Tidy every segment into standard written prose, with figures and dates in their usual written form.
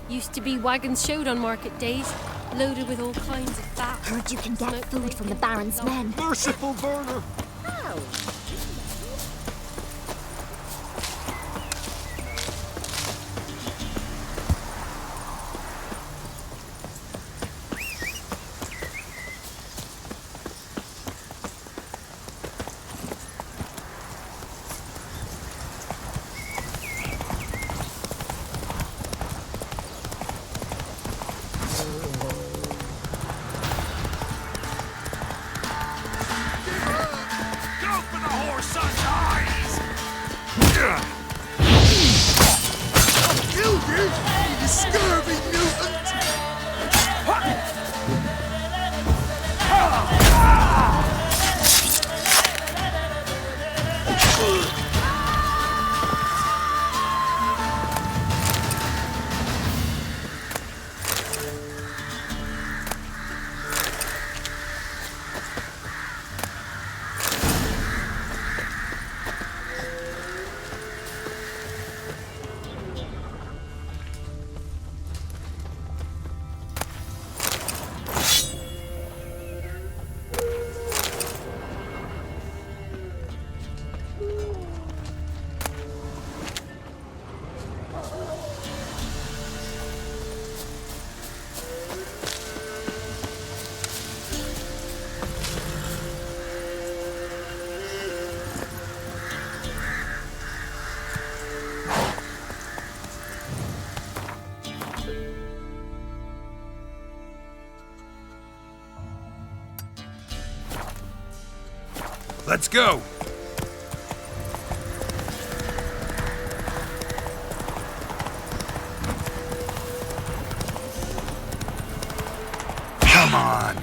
Used to be wagons showed on market days, loaded with all kinds of fat. Heard you can get Smoke food from the bacon, Baron's men. Merciful Werner! Oh. Go for the whore's eyes! I'll kill you, you scurvy mutant! Let's go! Come on!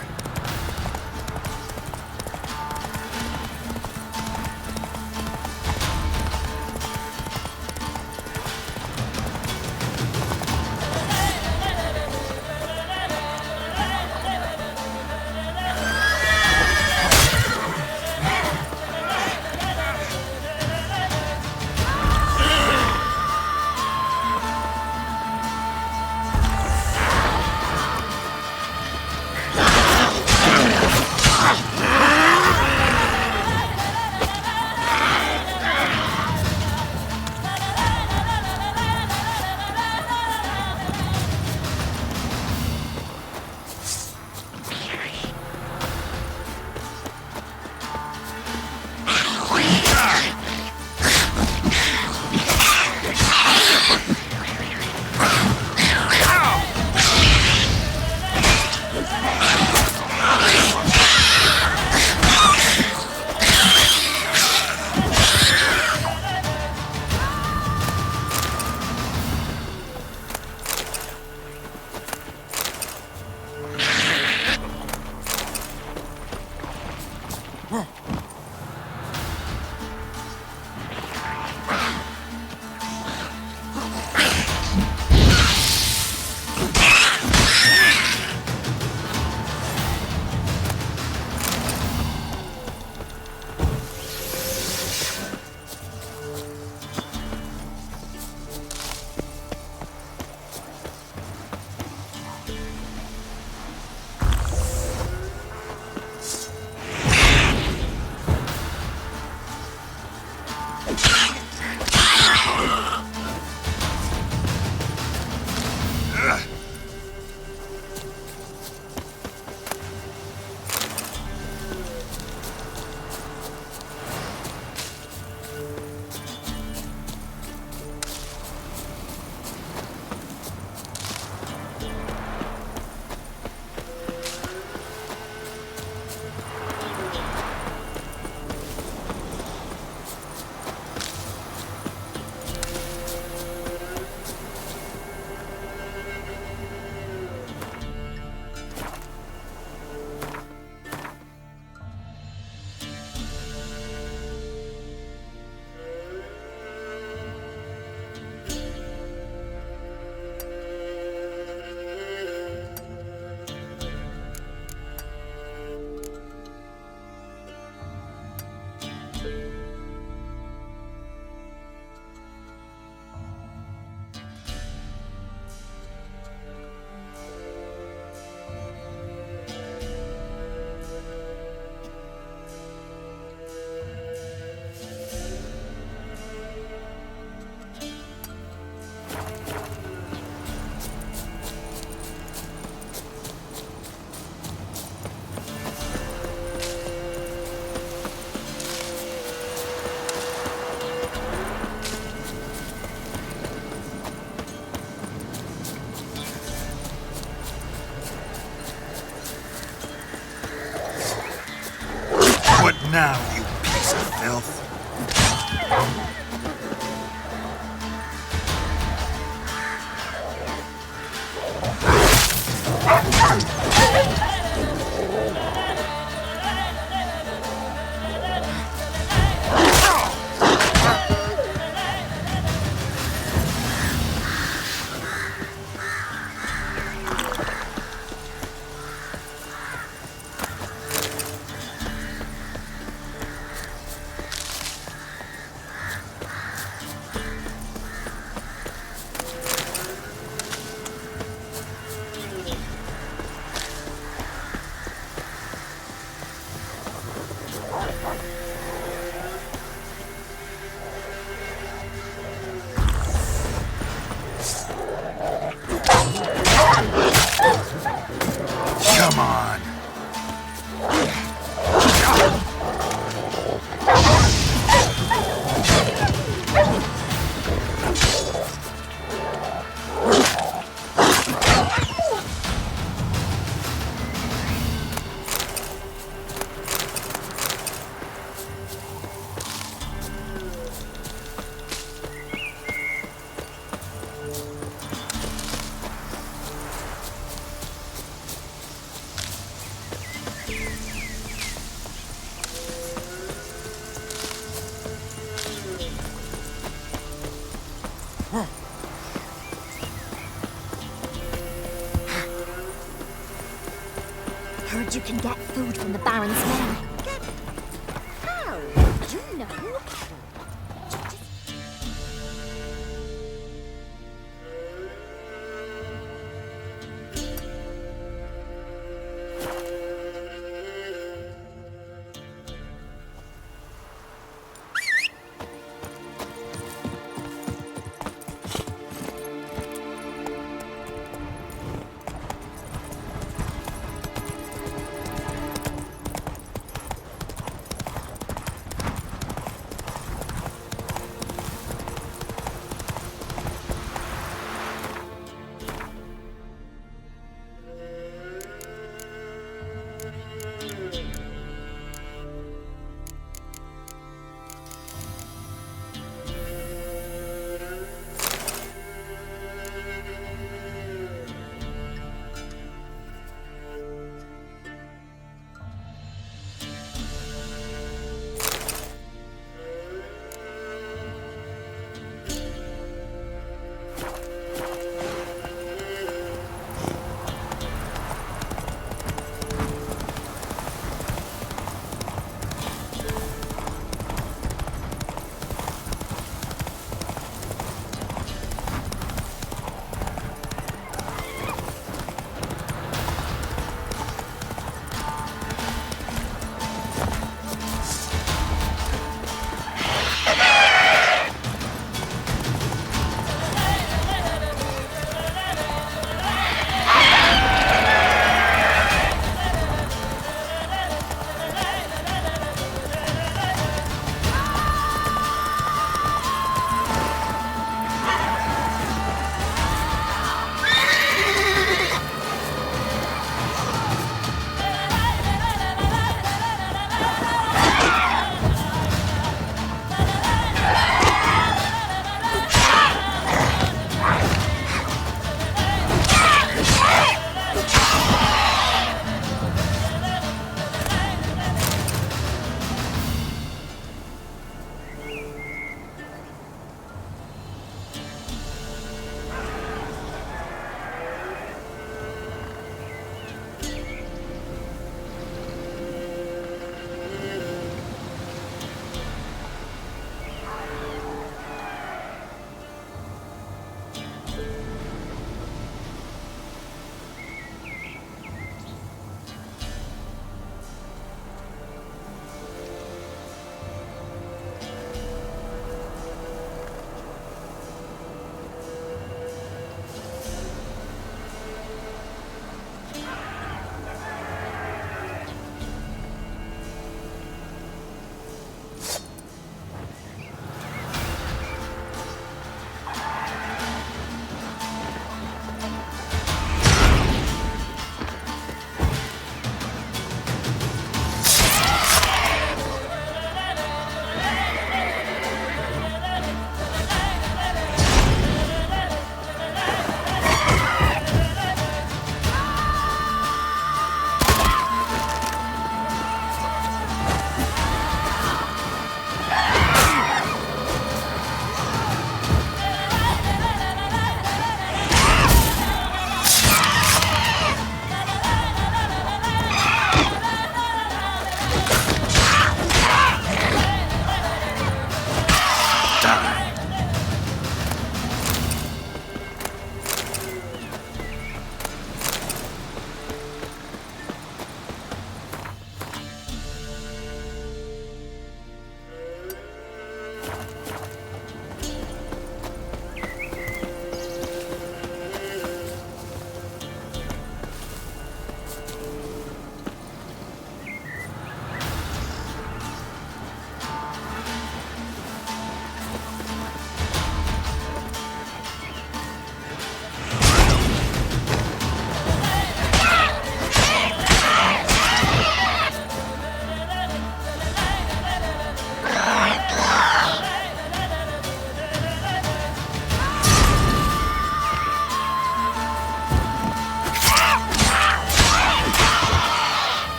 now, you piece of filth. Come on. Heard you can get food from the Baron's men. How? You know?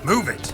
Move it!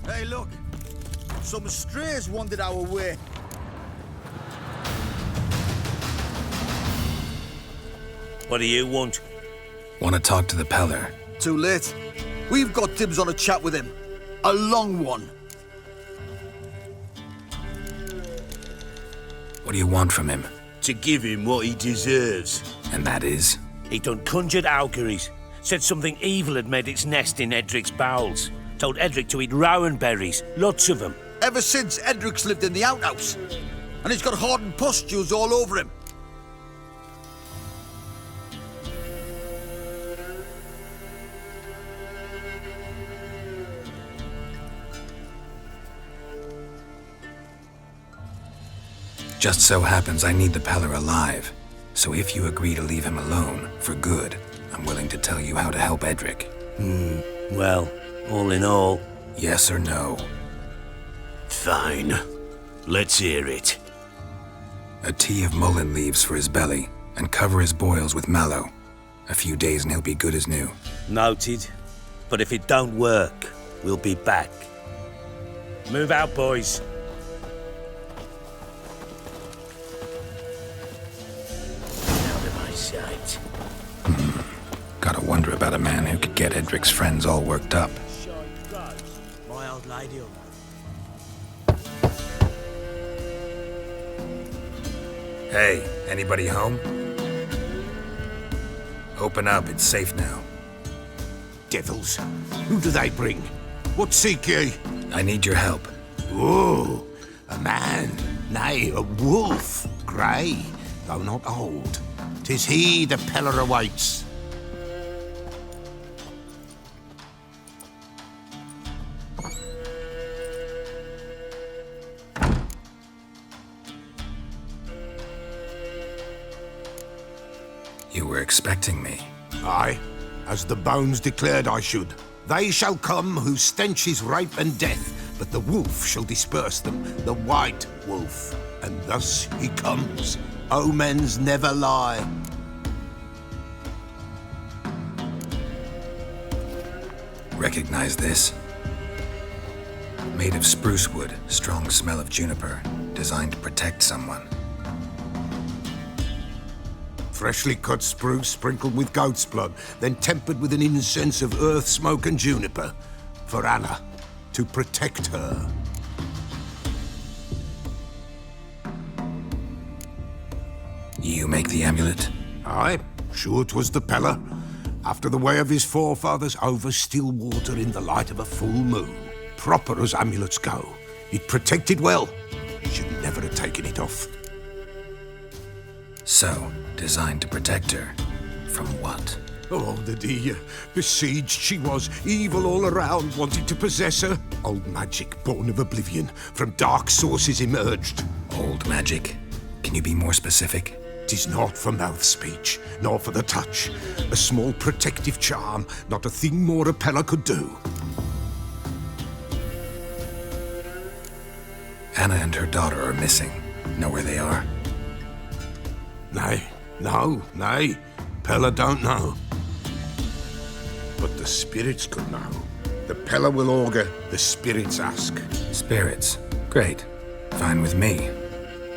Hey, look. Some strays wandered our way. What do you want? Want to talk to the Peller? Too late. We've got dibs on a chat with him. A long one. What do you want from him? To give him what he deserves. And that is? He done conjured auguries. Said something evil had made its nest in Edric's bowels. Told Edric to eat rowan berries. Lots of them. Ever since Edric's lived in the outhouse. And he's got hardened pustules all over him. Just so happens I need the Peller alive. So if you agree to leave him alone, for good, I'm willing to tell you how to help Edric. Well, all in all... Yes or no? Fine. Let's hear it. A tea of mullein leaves for his belly, and cover his boils with mallow. A few days and he'll be good as new. Noted. But if it don't work, we'll be back. Move out, boys. Out of my sight. Gotta wonder about a man who could get Edric's friends all worked up. My old lady. Hey, anybody home? Open up, it's safe now. Devils, who do they bring? What seek ye? I need your help. Oh, a man, nay, a wolf, grey, though not old. 'Tis he the Peller awaits. You were expecting me. Aye, as the bones declared I should. They shall come whose stench is rape and death, but the wolf shall disperse them, the white wolf. And thus he comes. Omens never lie. Recognize this? Made of spruce wood, strong smell of juniper, designed to protect someone. Freshly cut spruce sprinkled with goat's blood, then tempered with an incense of earth, smoke and juniper. For Anna, to protect her. You make the amulet? Aye, sure 'twas the Peller. After the way of his forefathers, over still water in the light of a full moon. Proper as amulets go. It protected well. Should never have taken it off. So, designed to protect her. From what? Oh, the dear. Besieged she was, evil all around, wanting to possess her. Old magic, born of oblivion, from dark sources emerged. Old magic? Can you be more specific? 'Tis not for mouth speech, nor for the touch. A small protective charm, not a thing more a Peller could do. Anna and her daughter are missing. Know where they are? Nay, nay. Peller don't know. But the spirits could know. The Peller will augur, the spirits ask. Spirits. Great. Fine with me.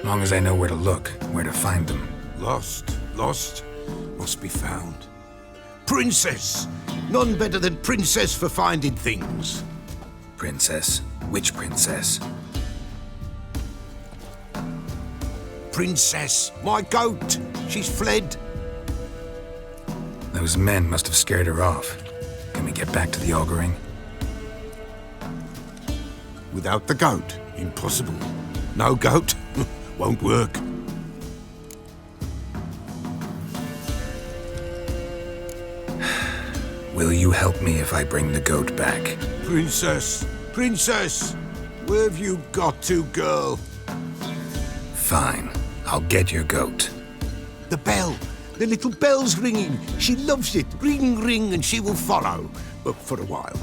Long as I know where to look, where to find them. Lost, must be found. Princess! None better than Princess for finding things. Princess? Which princess? Princess, my goat! She's fled. Those men must have scared her off. Can we get back to the auguring? Without the goat, impossible. No goat, won't work. Will you help me if I bring the goat back? Princess! Princess! Where have you got to, girl? Fine. I'll get your goat. The bell! The little bell's ringing. She loves it. Ring, ring, and she will follow. But for a while.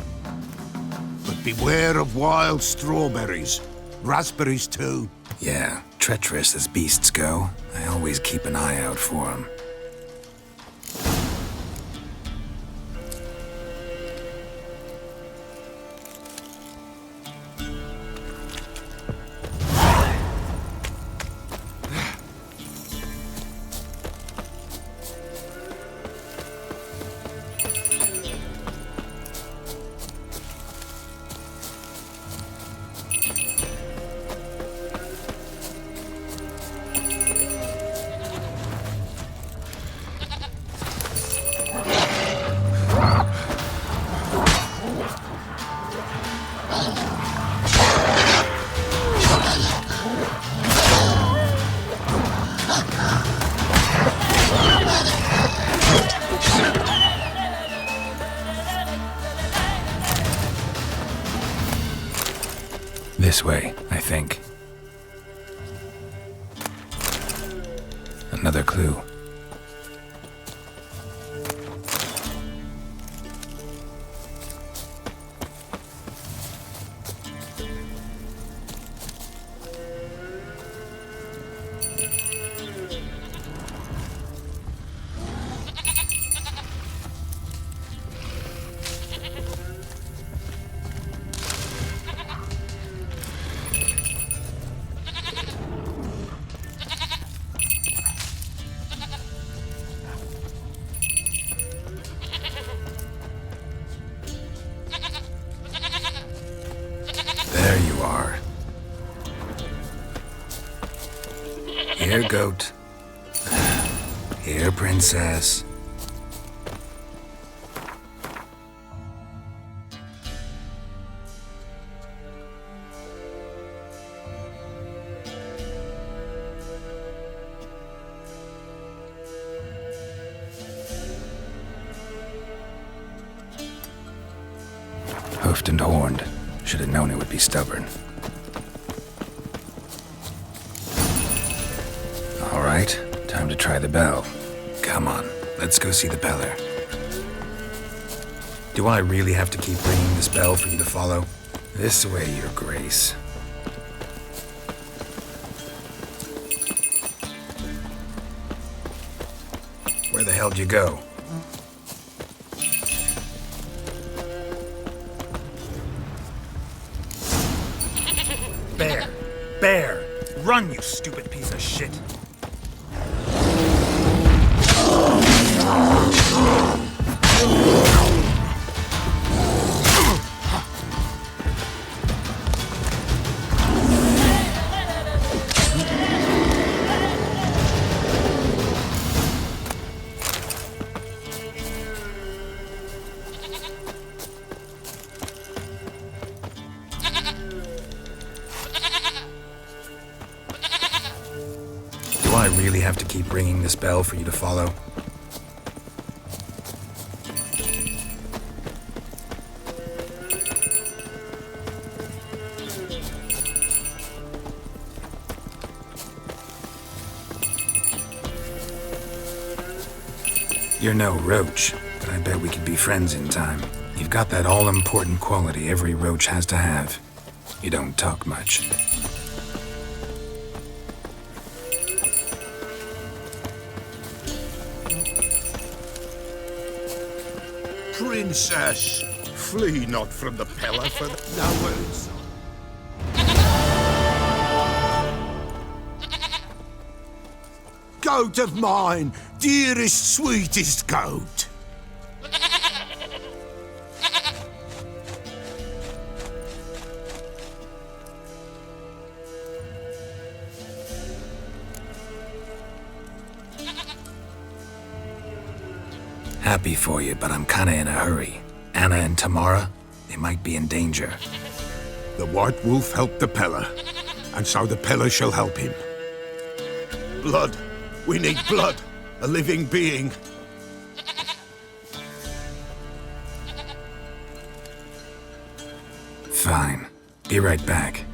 But beware of wild strawberries. Raspberries, too. Yeah, treacherous as beasts go. I always keep an eye out for them. This way, I think. Another clue. There you are. Here, goat. Here, princess. Hoofed and horned. Should have known it would be stubborn. All right, time to try the bell. Come on, let's go see the Peller. Do I really have to keep ringing this bell for you to follow? This way, Your Grace. Where the hell'd you go? Bear! Bear! Run, you stupid piece of shit! Do I really have to keep ringing this bell for you to follow? You're no roach, but I bet we could be friends in time. You've got that all-important quality every roach has to have. You don't talk much. Princess, flee not from the Peller for no words. Goat of mine, dearest, sweetest goat. Happy for you, but I'm kinda in a hurry. Anna and Tamara, they might be in danger. The White Wolf helped the Peller, and so the Peller shall help him. Blood. We need blood. A living being. Fine. Be right back.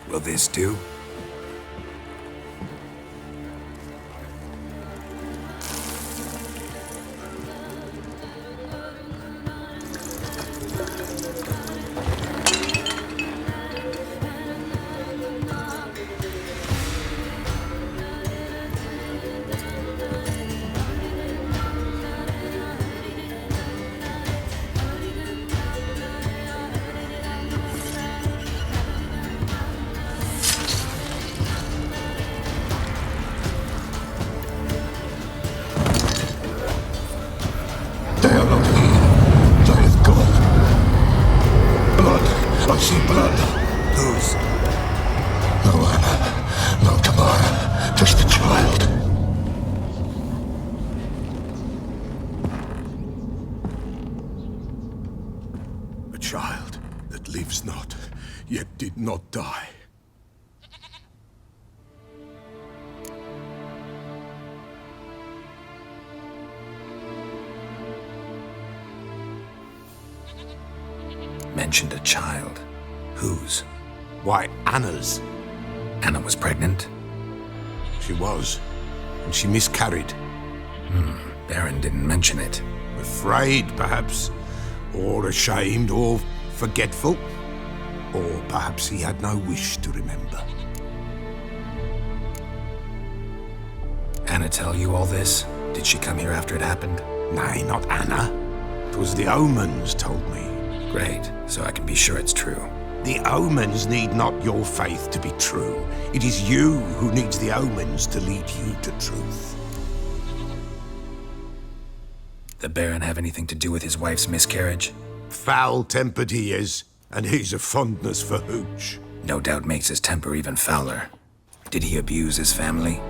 Will this do? They are not here. They have gone. Blood. I see blood. Whose? No Anna. No Tamara. Just the child. A child that lives not, yet did not die. Mentioned a child. Whose? Why, Anna's. Anna was pregnant? She was. And she miscarried. Baron didn't mention it. Afraid, perhaps. Or ashamed, or forgetful. Or perhaps he had no wish to remember. Anna tell you all this? Did she come here after it happened? Nay, not Anna. 'Twas the omens told me. Great, so I can be sure it's true. The omens need not your faith to be true. It is you who needs the omens to lead you to truth. The Baron have anything to do with his wife's miscarriage? Foul-tempered he is, and he's a fondness for hooch. No doubt makes his temper even fouler. Did he abuse his family?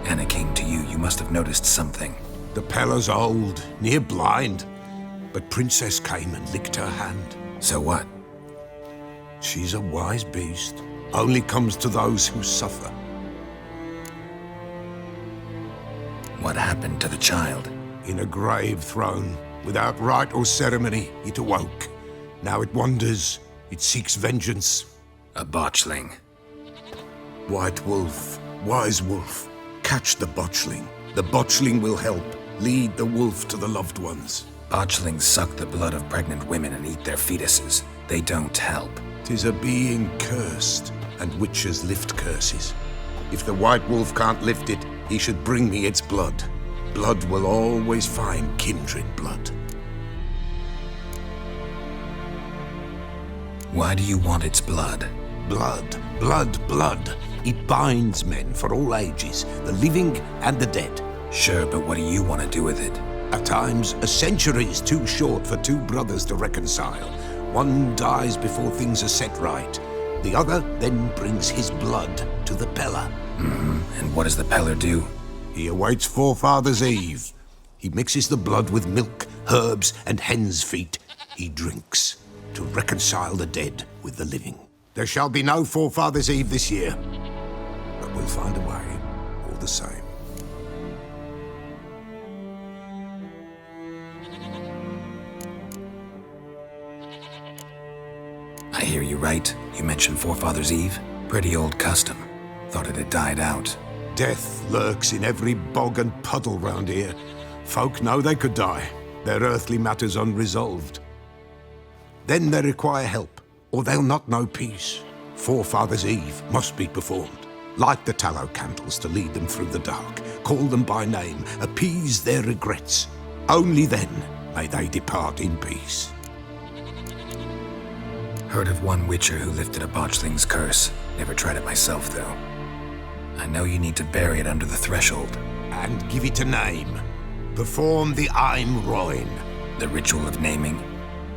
Anna came to you, you must have noticed something. The Pella's old, near blind, but Princess came and licked her hand. So what? She's a wise beast, only comes to those who suffer. What happened to the child? In a grave thrown, without rite or ceremony, it awoke. Now it wanders, it seeks vengeance. A botchling. White wolf, wise wolf, catch the botchling. The botchling will help, lead the wolf to the loved ones. Botchlings suck the blood of pregnant women and eat their fetuses. They don't help. 'Tis a being cursed, and witches lift curses. If the white wolf can't lift it, he should bring me its blood. Blood will always find kindred blood. Why do you want its blood? Blood, blood, blood. It binds men for all ages, the living and the dead. Sure, but what do you want to do with it? At times, a century is too short for two brothers to reconcile. One dies before things are set right. The other then brings his blood to the Pella. And what does the Peller do? He awaits Forefathers' Eve. He mixes the blood with milk, herbs, and hen's feet. He drinks to reconcile the dead with the living. There shall be no Forefathers' Eve this year, but we'll find a way, all the same. I hear you right. You mentioned Forefathers' Eve. Pretty old custom. Thought it had died out. Death lurks in every bog and puddle round here. Folk know they could die, their earthly matters unresolved. Then they require help, or they'll not know peace. Forefathers' Eve must be performed. Light the tallow candles to lead them through the dark. Call them by name, appease their regrets. Only then may they depart in peace. Heard of one witcher who lifted a botchling's curse. Never tried it myself, though. I know you need to bury it under the threshold. And give it a name. Perform the Aim Roin. The ritual of naming.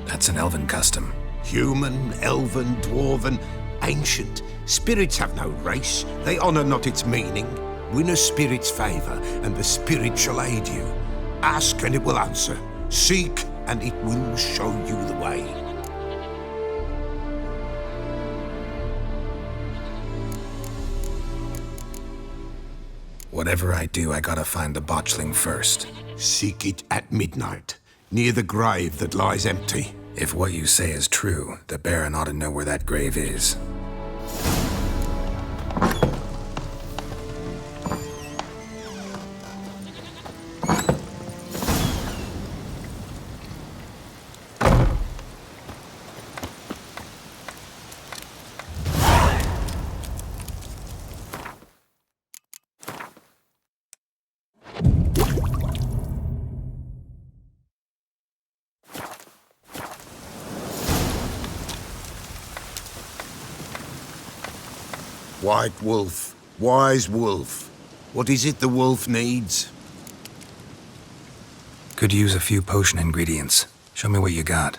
That's an elven custom. Human, elven, dwarven, ancient. Spirits have no race. They honor not its meaning. Win a spirit's favor, and the spirit shall aid you. Ask, and it will answer. Seek, and it will show you the way. Whatever I do, I gotta find the botchling first. Seek it at midnight, near the grave that lies empty. If what you say is true, the Baron ought to know where that grave is. White wolf, wise wolf. What is it the wolf needs? Could use a few potion ingredients. Show me what you got.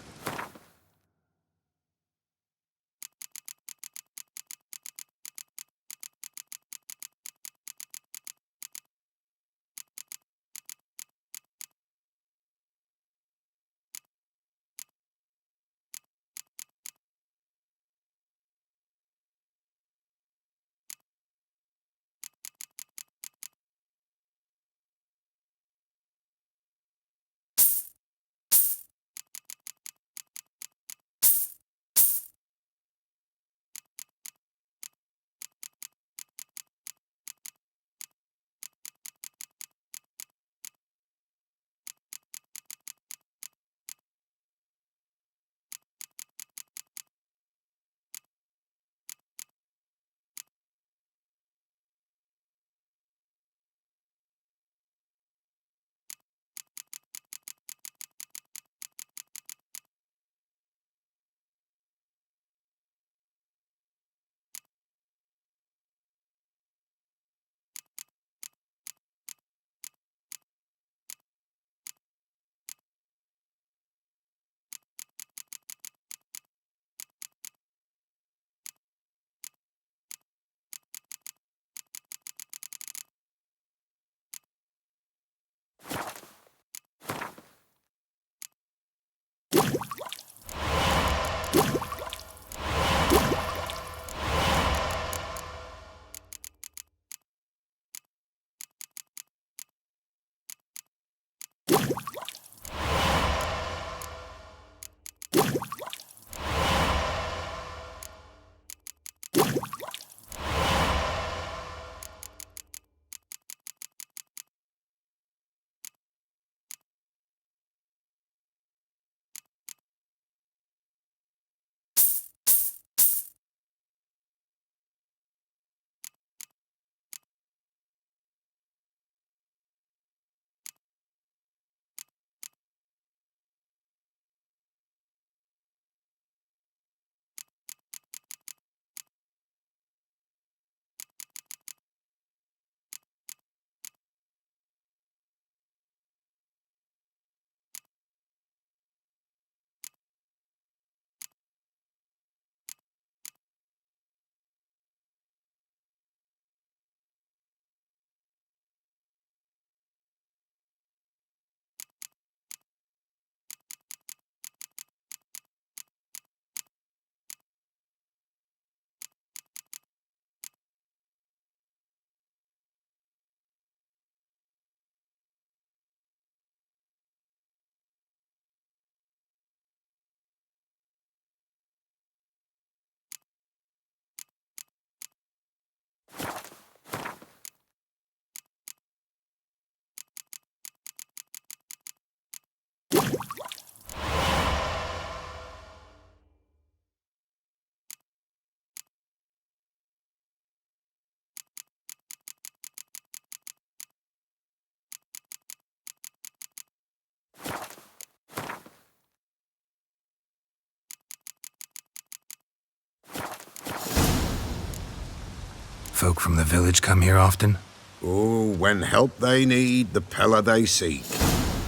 Folk from the village come here often? Oh, when help they need, the Pella they seek.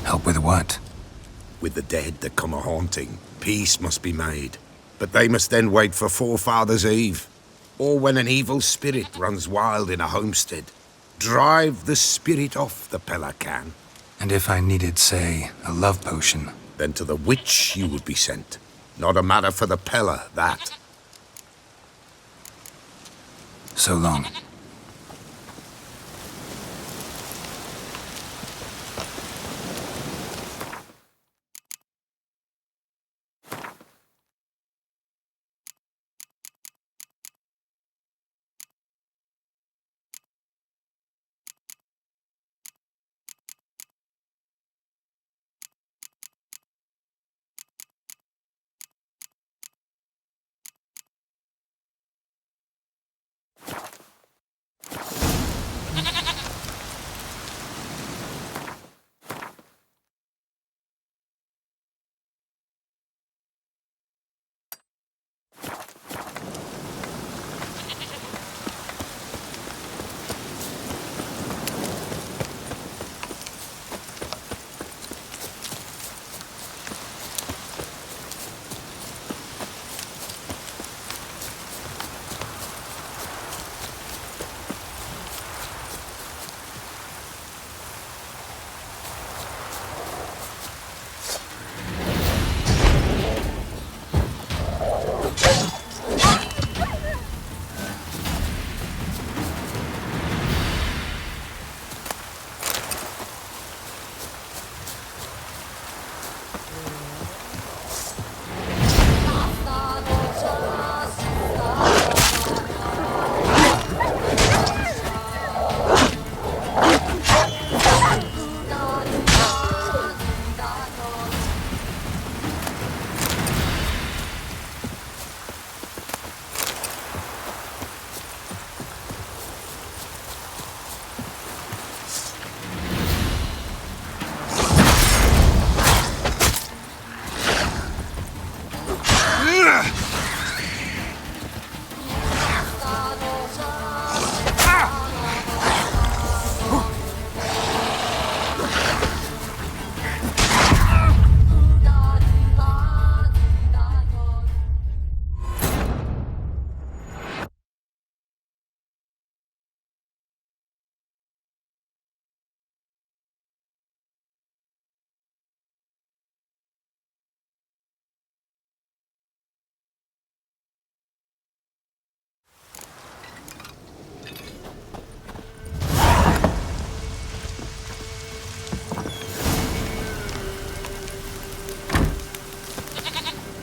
Help with what? With the dead that come a-haunting, peace must be made. But they must then wait for Forefathers' Eve, or when an evil spirit runs wild in a homestead. Drive the spirit off, the Pella can. And if I needed, say, a love potion, Then to the witch you would be sent. Not a matter for the Peller, that. So long.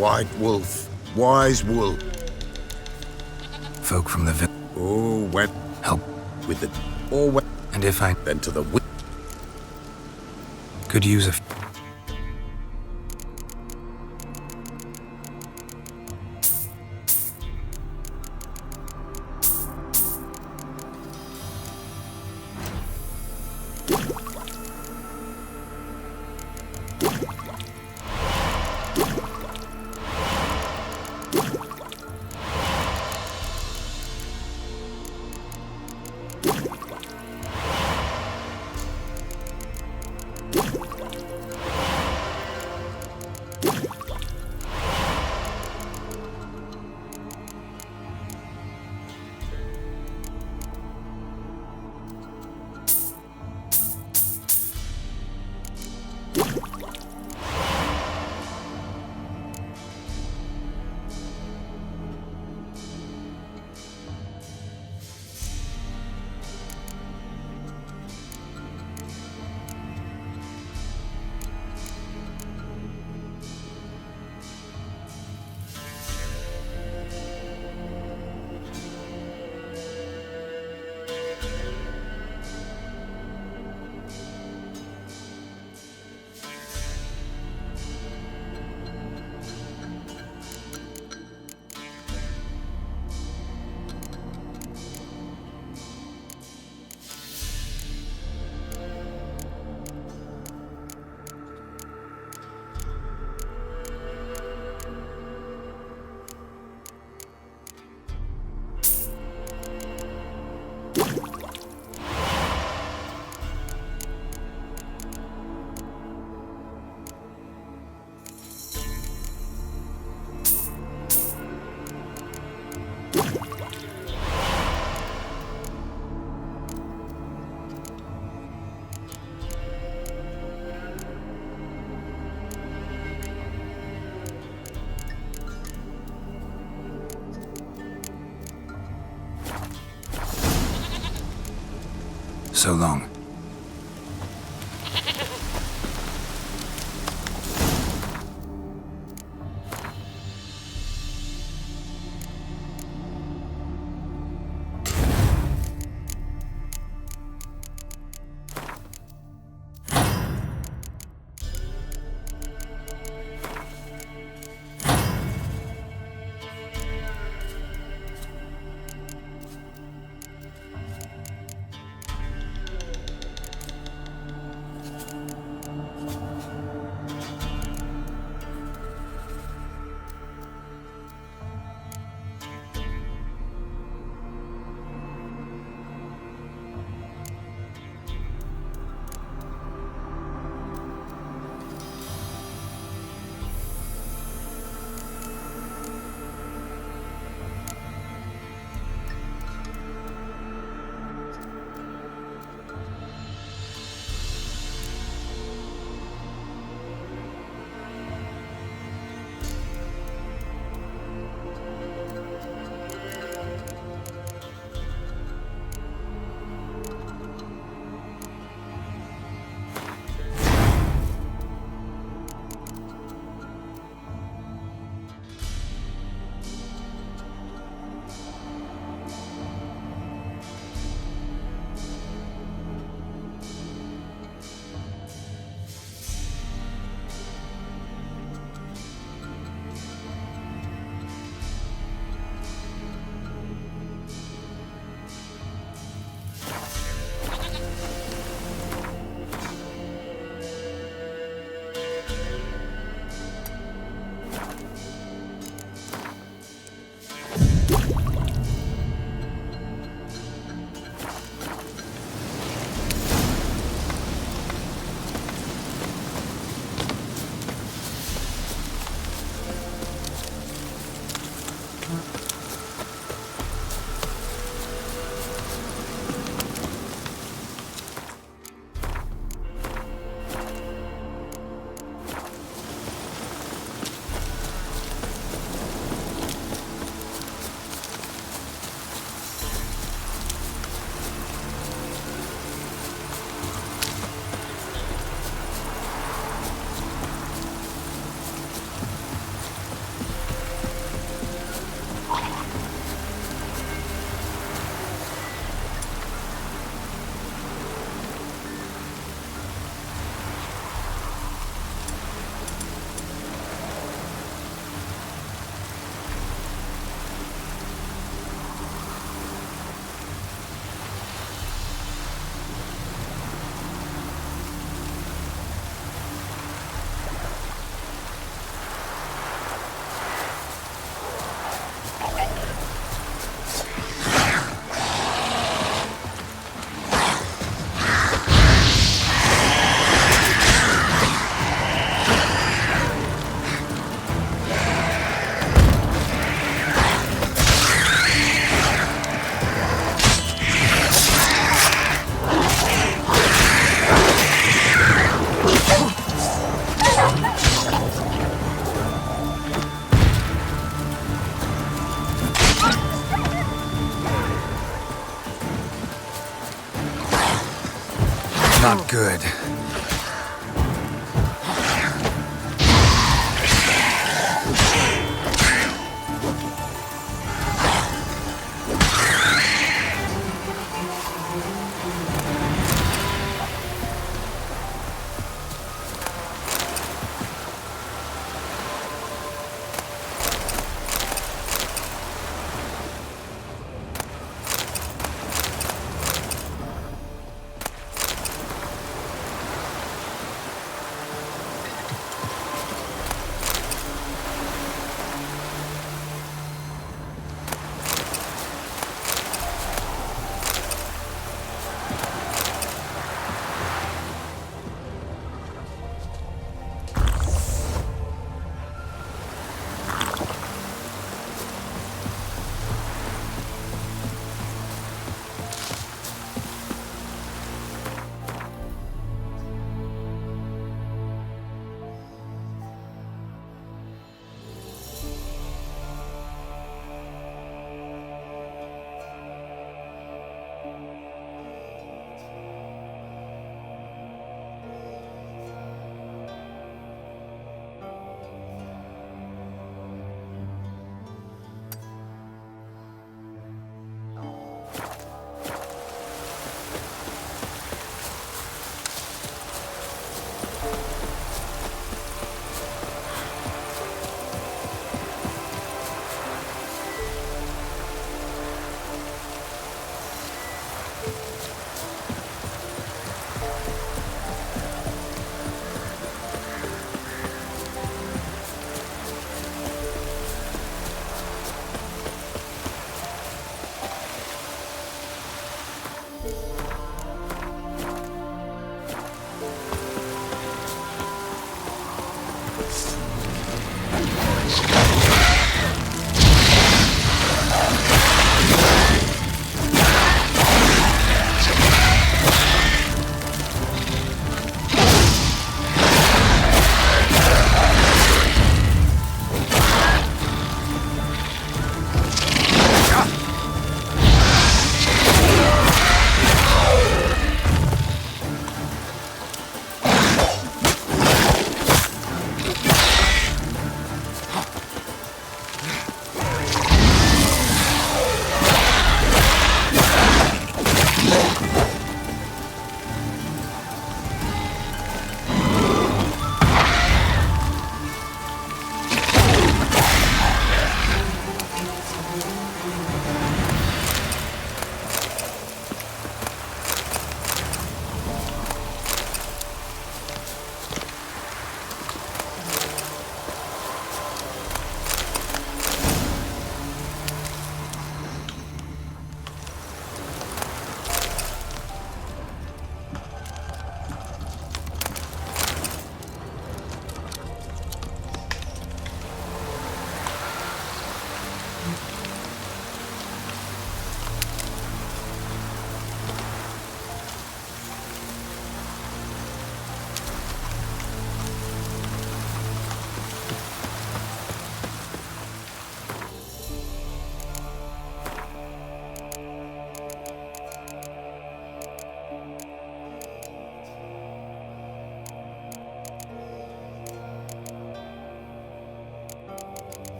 White wolf, wise wool. Folk from the village. Oh, went Help. with the... Or went And if I then to the witch. could use a... So long. Not good.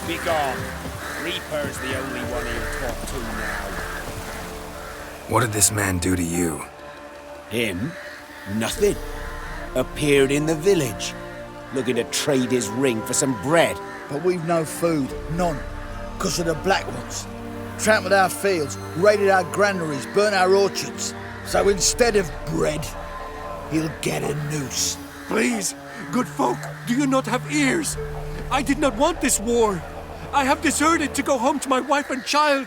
Begone. Reaper's the only one he'll talk to now. What did this man do to you? Him? Nothing. Appeared in the village, looking to trade his ring for some bread. But we've no food, none, because of the Black Ones. Trampled our fields, raided our granaries, burnt our orchards. So instead of bread, he'll get a noose. Please, good folk, do you not have ears? I did not want this war. I have deserted to go home to my wife and child.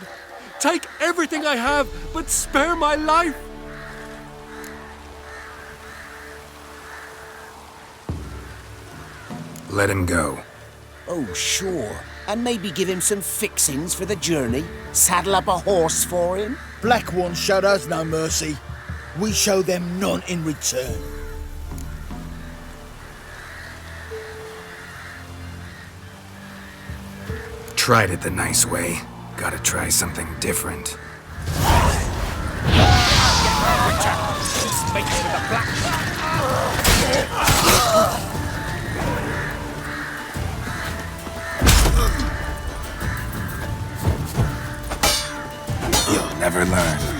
Take everything I have, but spare my life. Let him go. Oh, sure. And maybe give him some fixings for the journey. Saddle up a horse for him. Black Ones showed us no mercy. We show them none in return. Tried it the nice way. Gotta try something different. You'll never learn.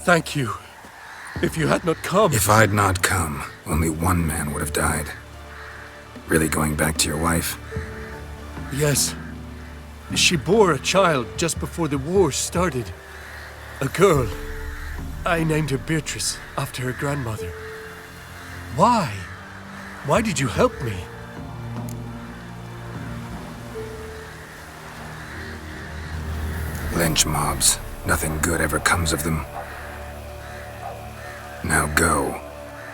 Thank you. If you had not come... If I'd not come, only one man would have died. Really going back to your wife? Yes. She bore a child just before the war started. A girl. I named her Beatrice, after her grandmother. Why? Why did you help me? Lynch mobs. Nothing good ever comes of them. Now go.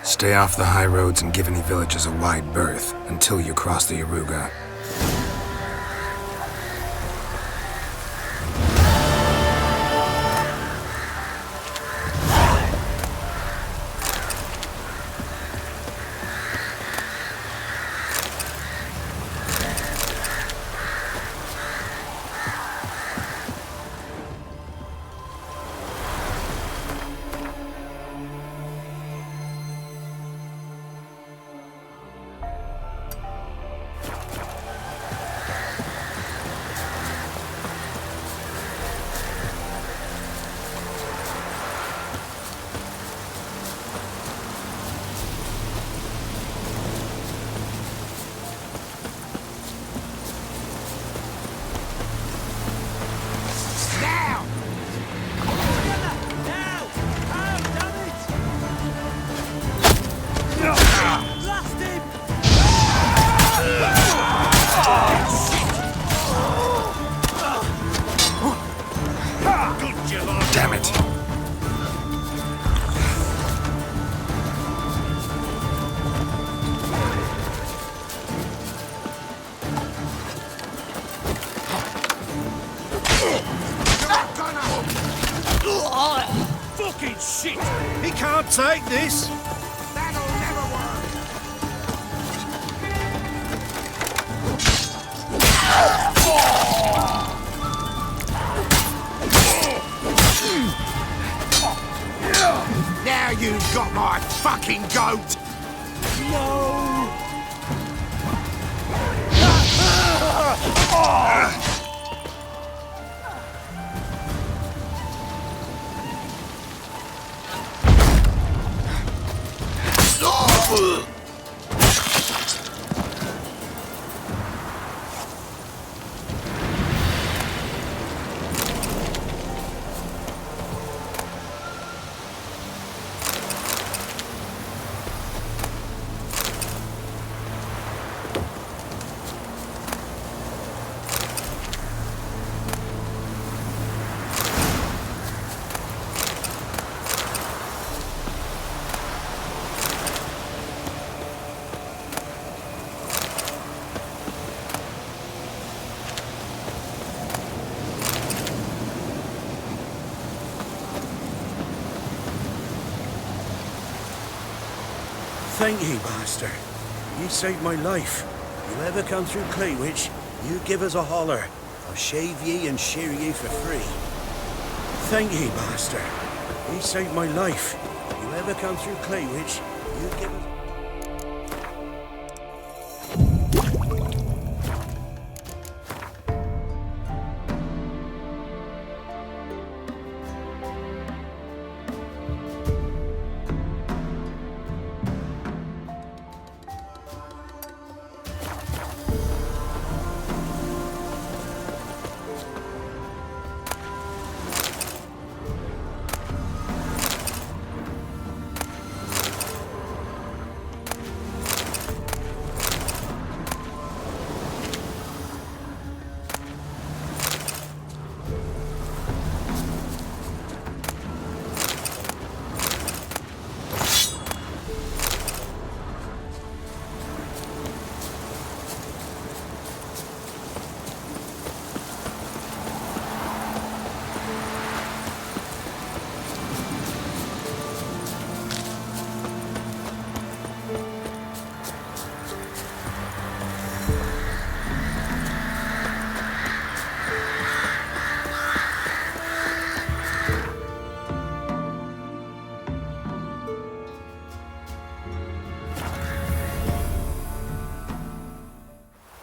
Stay off the high roads and give any villages a wide berth until you cross the Yaruga. Damn it. Fucking shit! He can't take this! That'll never work. Now you've got my fucking goat! Thank ye, master. You saved my life. You ever come through Claywich, you give us a holler. I'll shave ye and shear ye for free. Thank ye, master. You saved my life. You ever come through Claywich, you give us...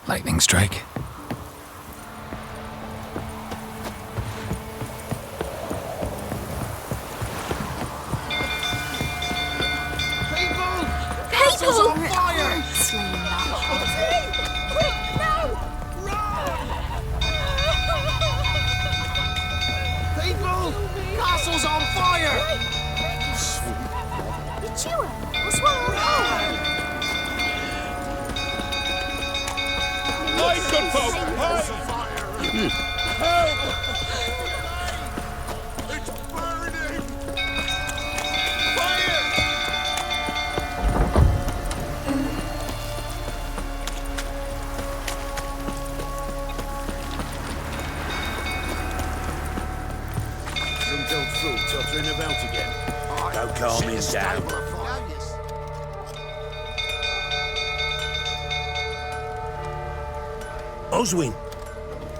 Lightning strike? Castle's on fire! Slaying that. Quick, no! People! Castle's on fire! The chewer! What's wrong? It's burning! Some old fool tottering about again. Don't calm him down. Oswin?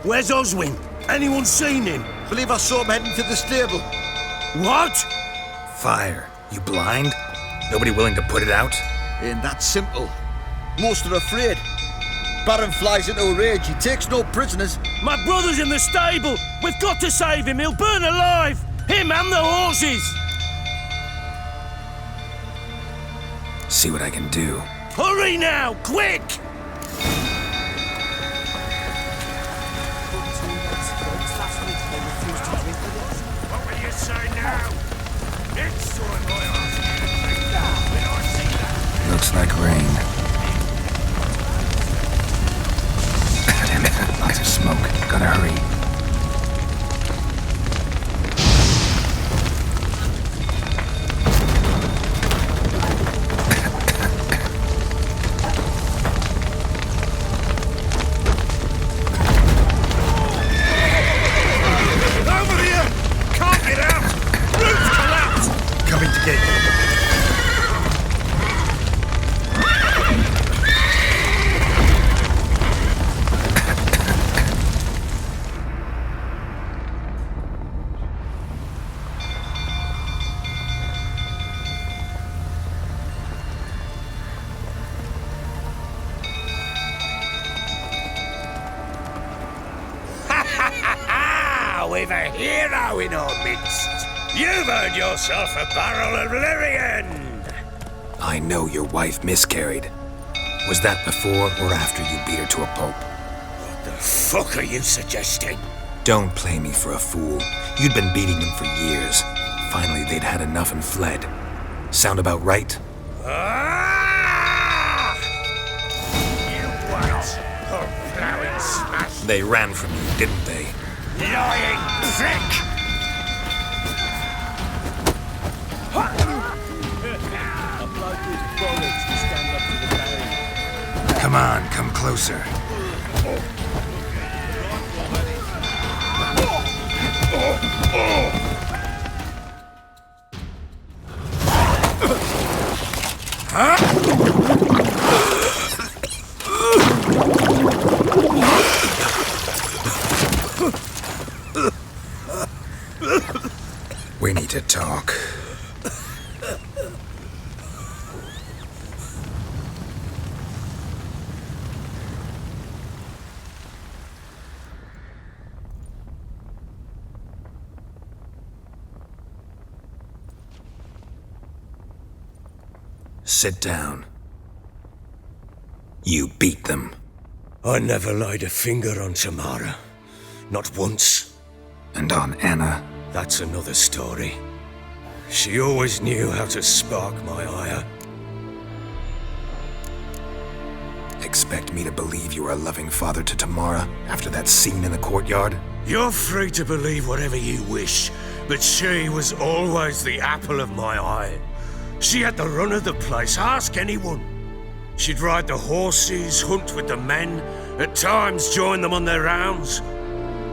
Where's Oswin? Anyone seen him? Believe I saw him heading to the stable. What? Fire. You blind? Nobody willing to put it out? Ain't that simple. Most are afraid. Baron flies into a rage. He takes no prisoners. My brother's in the stable. We've got to save him. He'll burn alive. Him and the horses. See what I can do. Hurry now, quick! What will you say now? It's sword boy. Looks like rain. Lots of smoke. Gotta hurry. Over here! Can't get out! Roof's collapsed! Coming to get you. We've a hero in our midst. You've earned yourself a barrel of Lyrian. I know your wife miscarried. Was that before or after you beat her to a pulp? What the fuck are you suggesting? Don't play me for a fool. You'd been beating them for years. Finally, they'd had enough and fled. Sound about right? Ah! You what? Oh, plowing smash. They ran from you, didn't they? Lying prick! A bloke with bollocks to stand up to the Baron. Come on, come closer. Huh? We need to talk. Sit down. You beat them. I never laid a finger on Tamara. Not once. And on Anna? That's another story. She always knew how to spark my ire. Expect me to believe you were a loving father to Tamara after that scene in the courtyard? You're free to believe whatever you wish, but she was always the apple of my eye. She had the run of the place, ask anyone. She'd ride the horses, hunt with the men, at times join them on their rounds.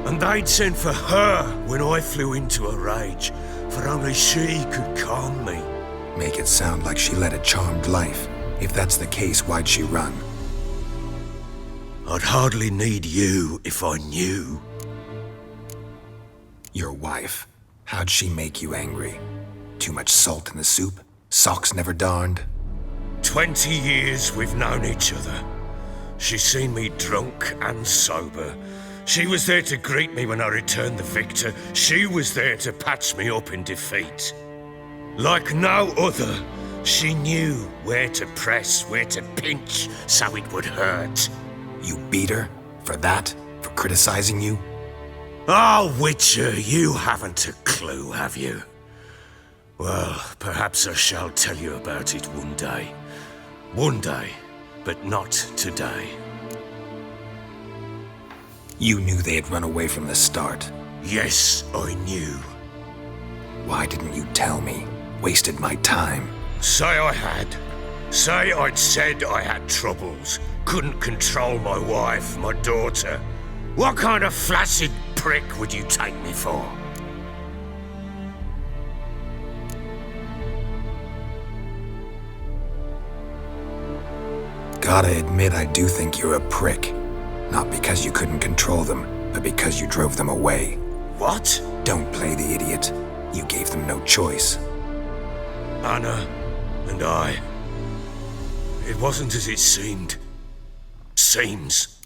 And they'd send for her when I flew into a rage, for only she could calm me. Make it sound like she led a charmed life. If that's the case, why'd she run? I'd hardly need you if I knew. Your wife. How'd she make you angry? Too much salt in the soup? Socks never darned? 20 years we've known each other. She's seen me drunk and sober. She was there to greet me when I returned the victor. She was there to patch me up in defeat. Like no other, she knew where to press, where to pinch, so it would hurt. You beat her? For that? For criticizing you? Oh, Witcher, you haven't a clue, have you? Well, perhaps I shall tell you about it one day. One day, but not today. You knew they had run away from the start. Yes, I knew. Why didn't you tell me? Wasted my time. Say I had. Say I'd said I had troubles. Couldn't control my wife, my daughter. What kind of flaccid prick would you take me for? Gotta admit, I do think you're a prick. Not because you couldn't control them, but because you drove them away. What? Don't play the idiot. You gave them no choice. Anna and I. It wasn't as it seemed. Seems.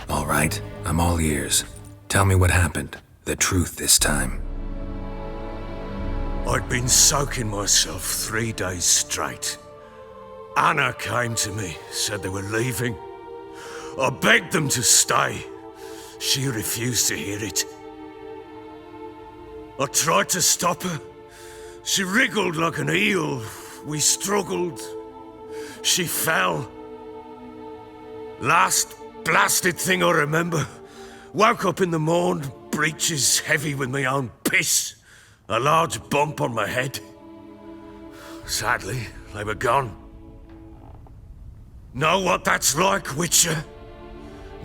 All right, I'm all ears. Tell me what happened. The truth this time. I'd been soaking myself 3 days straight. Anna came to me, said they were leaving. I begged them to stay. She refused to hear it. I tried to stop her. She wriggled like an eel. We struggled. She fell. Last blasted thing I remember. Woke up in the morn, breeches heavy with my own piss. A large bump on my head. Sadly, they were gone. Know what that's like, Witcher?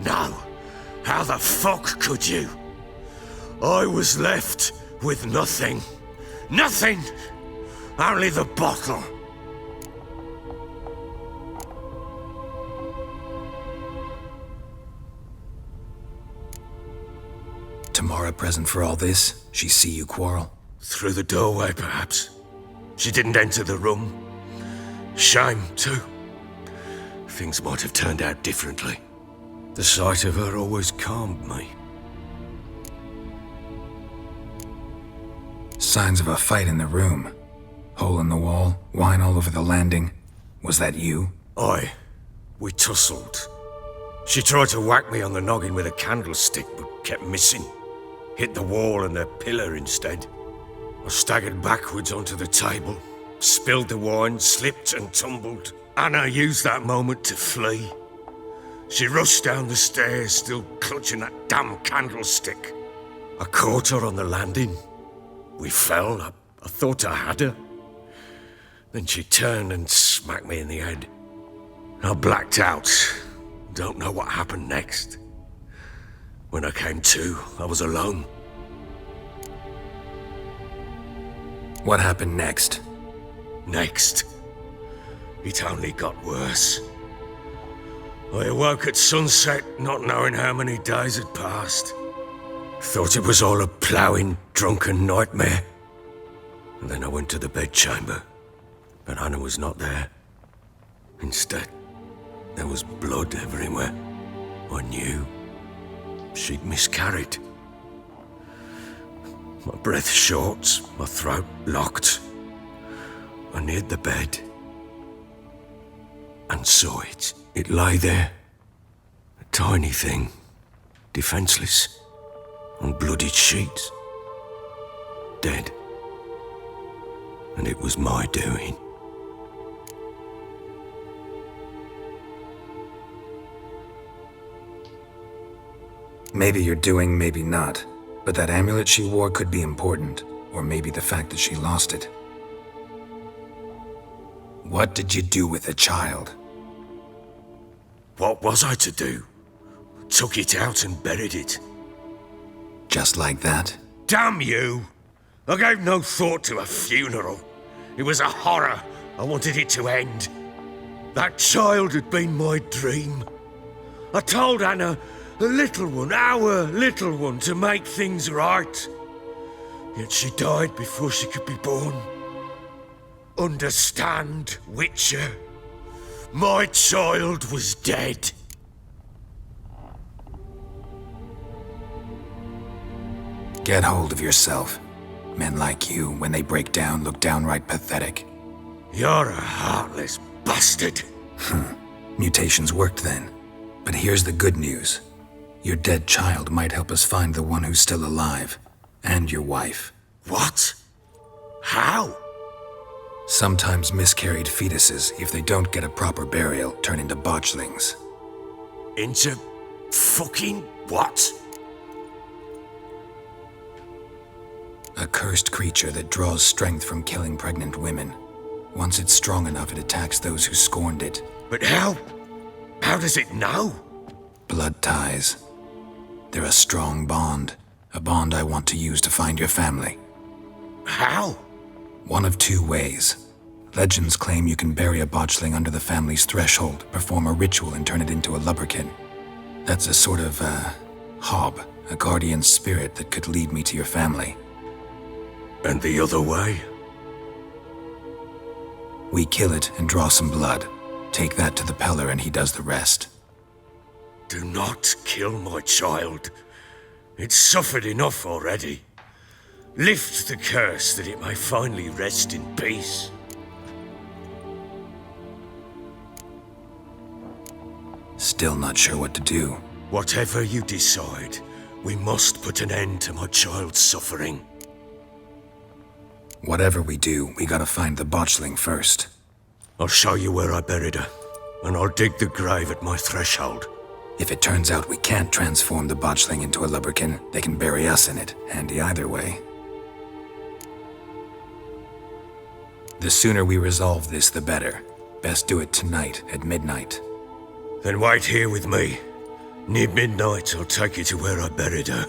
No. How the fuck could you? I was left with nothing. Nothing! Only the bottle. Tamara present for all this? She see you quarrel? Through the doorway, perhaps. She didn't enter the room. Shame, too. Things might have turned out differently. The sight of her always calmed me. Signs of a fight in the room. Hole in the wall, wine all over the landing. Was that you? Aye. We tussled. She tried to whack me on the noggin with a candlestick, but kept missing. Hit the wall and the pillar instead. I staggered backwards onto the table, spilled the wine, slipped and tumbled. Anna used that moment to flee. She rushed down the stairs, still clutching that damn candlestick. I caught her on the landing. We fell. I thought I had her. Then she turned and smacked me in the head. I blacked out. Don't know what happened next. When I came to, I was alone. What happened next? Next? It only got worse. I awoke at sunset, not knowing how many days had passed. Thought it was all a ploughing, drunken nightmare. And then I went to the bedchamber, but Anna was not there. Instead, there was blood everywhere. I knew she'd miscarried. My breath short, my throat locked. I neared the bed and saw it. It lay there, a tiny thing, defenseless, on bloodied sheets, dead. And it was my doing. Maybe you're doing, maybe not. But that amulet she wore could be important. Or maybe the fact that she lost it. What did you do with the child? What was I to do? Took it out and buried it. Just like that? Damn you! I gave no thought to a funeral. It was a horror. I wanted it to end. That child had been my dream. I told Anna, the little one, our little one, to make things right. Yet she died before she could be born. Understand, Witcher? My child was dead. Get hold of yourself. Men like you, when they break down, look downright pathetic. You're a heartless bastard. Mutations worked then. But here's the good news. Your dead child might help us find the one who's still alive. And your wife. What? How? Sometimes miscarried fetuses, if they don't get a proper burial, turn into botchlings. Into fucking what? A cursed creature that draws strength from killing pregnant women. Once it's strong enough, it attacks those who scorned it. But how? How does it know? Blood ties. They're a strong bond. A bond I want to use to find your family. How? One of two ways. Legends claim you can bury a botchling under the family's threshold, perform a ritual, and turn it into a lubberkin. That's a sort of, hob, a guardian spirit that could lead me to your family. And the other way? We kill it and draw some blood. Take that to the Peller and he does the rest. Do not kill my child. It's suffered enough already. Lift the curse that it may finally rest in peace. Still not sure what to do. Whatever you decide, we must put an end to my child's suffering. Whatever we do, we gotta find the botchling first. I'll show you where I buried her, and I'll dig the grave at my threshold. If it turns out we can't transform the botchling into a lubberkin, they can bury us in it. Handy either way. The sooner we resolve this, the better. Best do it tonight, at midnight. Then wait here with me. Near midnight, I'll take you to where I buried her.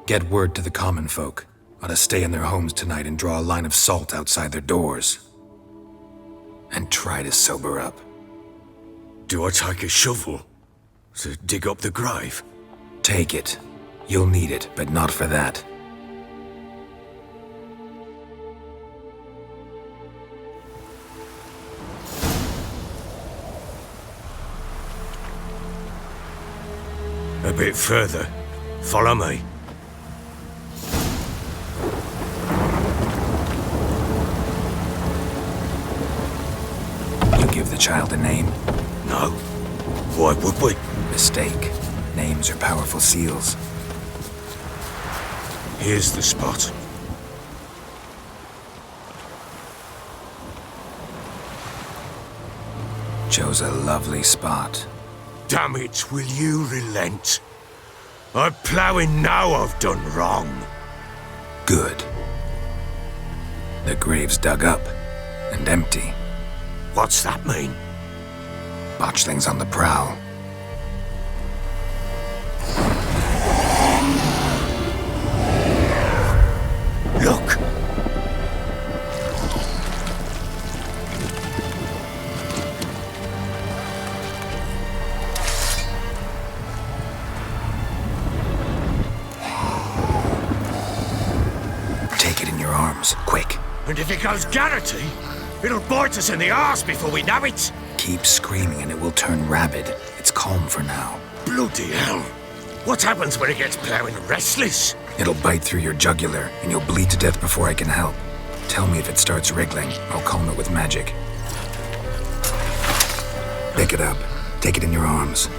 Get word to the common folk. Ought to stay in their homes tonight and draw a line of salt outside their doors. And try to sober up. Do I take a shovel to dig up the grave? Take it. You'll need it, but not for that. A bit further. Follow me. You give the child a name? No. Why would we? Mistake. Names are powerful seals. Here's the spot. Chose a lovely spot. Damn it, will you relent? I'm ploughing now I've done wrong. Good. The grave's dug up and empty. What's that mean? Botchling's on the prowl. Look! arms, quick. And if it goes Garrity, it'll bite us in the arse before we know it. Keep screaming and it will turn rabid. It's calm for now. Bloody hell. What happens when it gets plowing restless? It'll bite through your jugular, and you'll bleed to death before I can help. Tell me if it starts wriggling. I'll calm it with magic. Pick it up. Take it in your arms.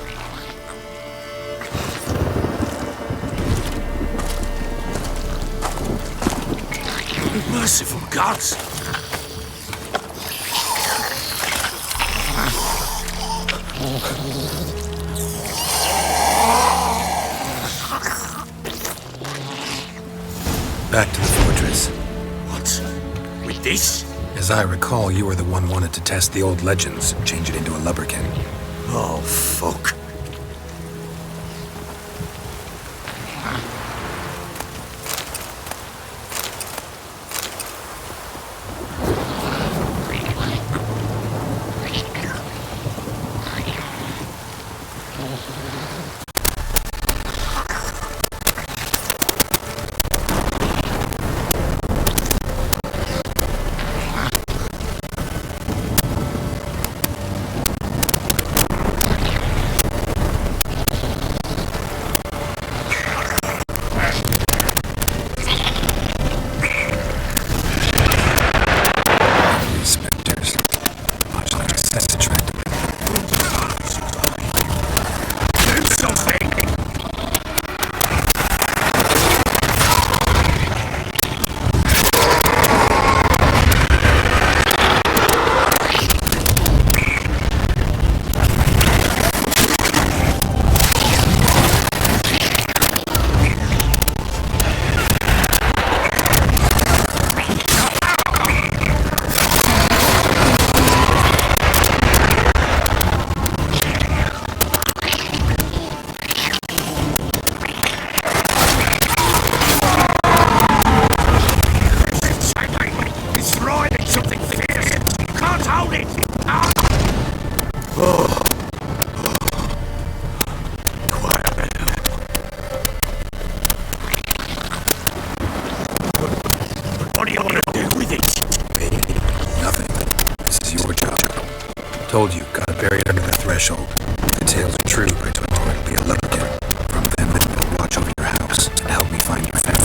Merciful gods! Back to the fortress. What? With this? As I recall, you were the one wanted to test the old legends, change it into a lubberkin. Oh, fuck. Told you, gotta bury it under the threshold. If the tales are true, I told you it'll be a lubberkin. From then, it'll watch over your house and help me find your family.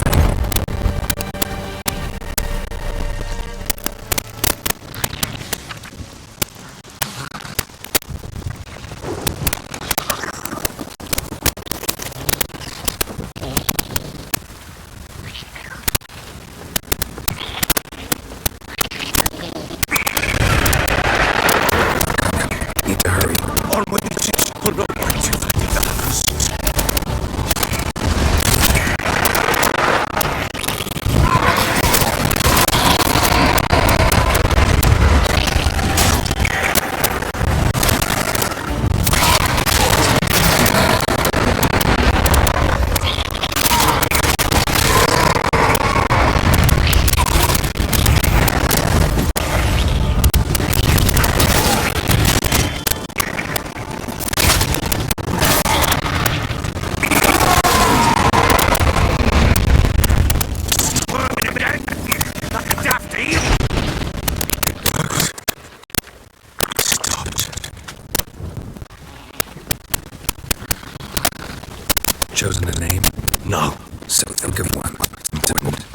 Chosen a name? No. So think of one. It's important.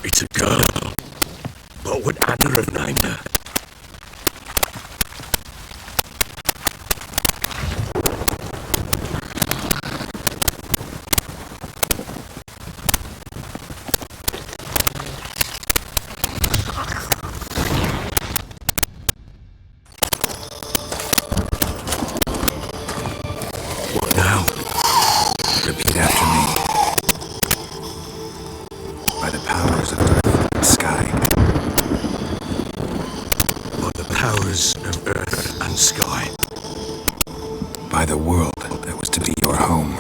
It's a girl. What would Anna have named her? What now? Repeat after me. By the powers of earth and sky. By the powers of earth and sky. By the world that was to be your home.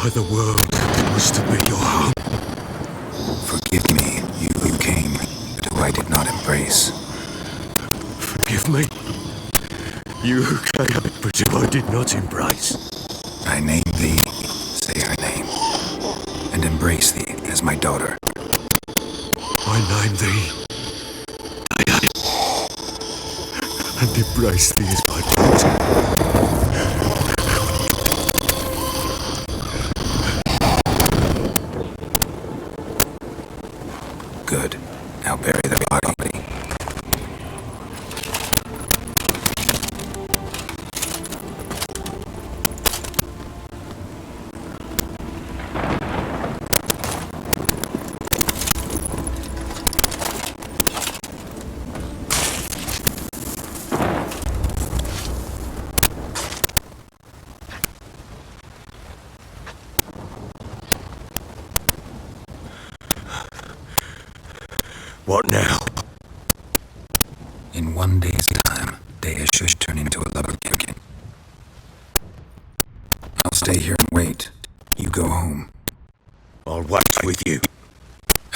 By the world that was to be your home. Forgive me, you who came, but who I did not embrace. Forgive me. You who came, but who I did not embrace. I name thee, say her name, and embrace thee as my daughter. behind thee. And embrace thee as my daughter. Good. Now bury the body. What now? In 1 day's time, Dea should turn into a lubberkin. I'll stay here and wait. You go home. I'll wait with you.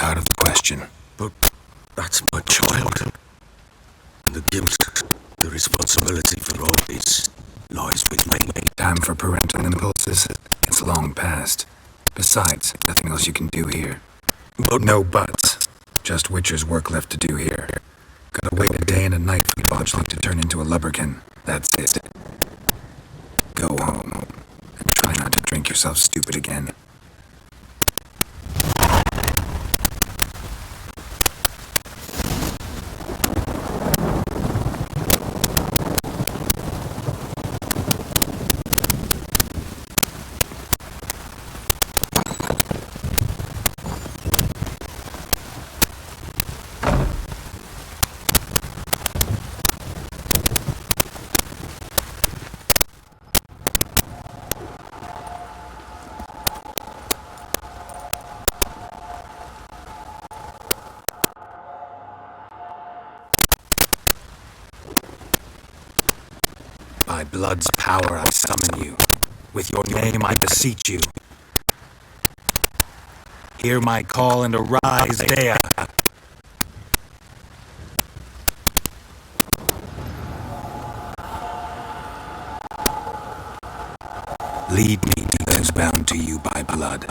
Out of the question. But that's my child. And the guilt, the responsibility for all this lies with me. Time for parental impulses? It's long past. Besides, nothing else you can do here. But no buts. Just Witcher's work left to do here. Gotta wait a day and a night for the botchling to turn into a lubberkin. That's it. Go home. And try not to drink yourself stupid again. By blood's power I summon you. With your name I beseech you. Hear my call and arise, Dea. Lead me to those bound to you by blood.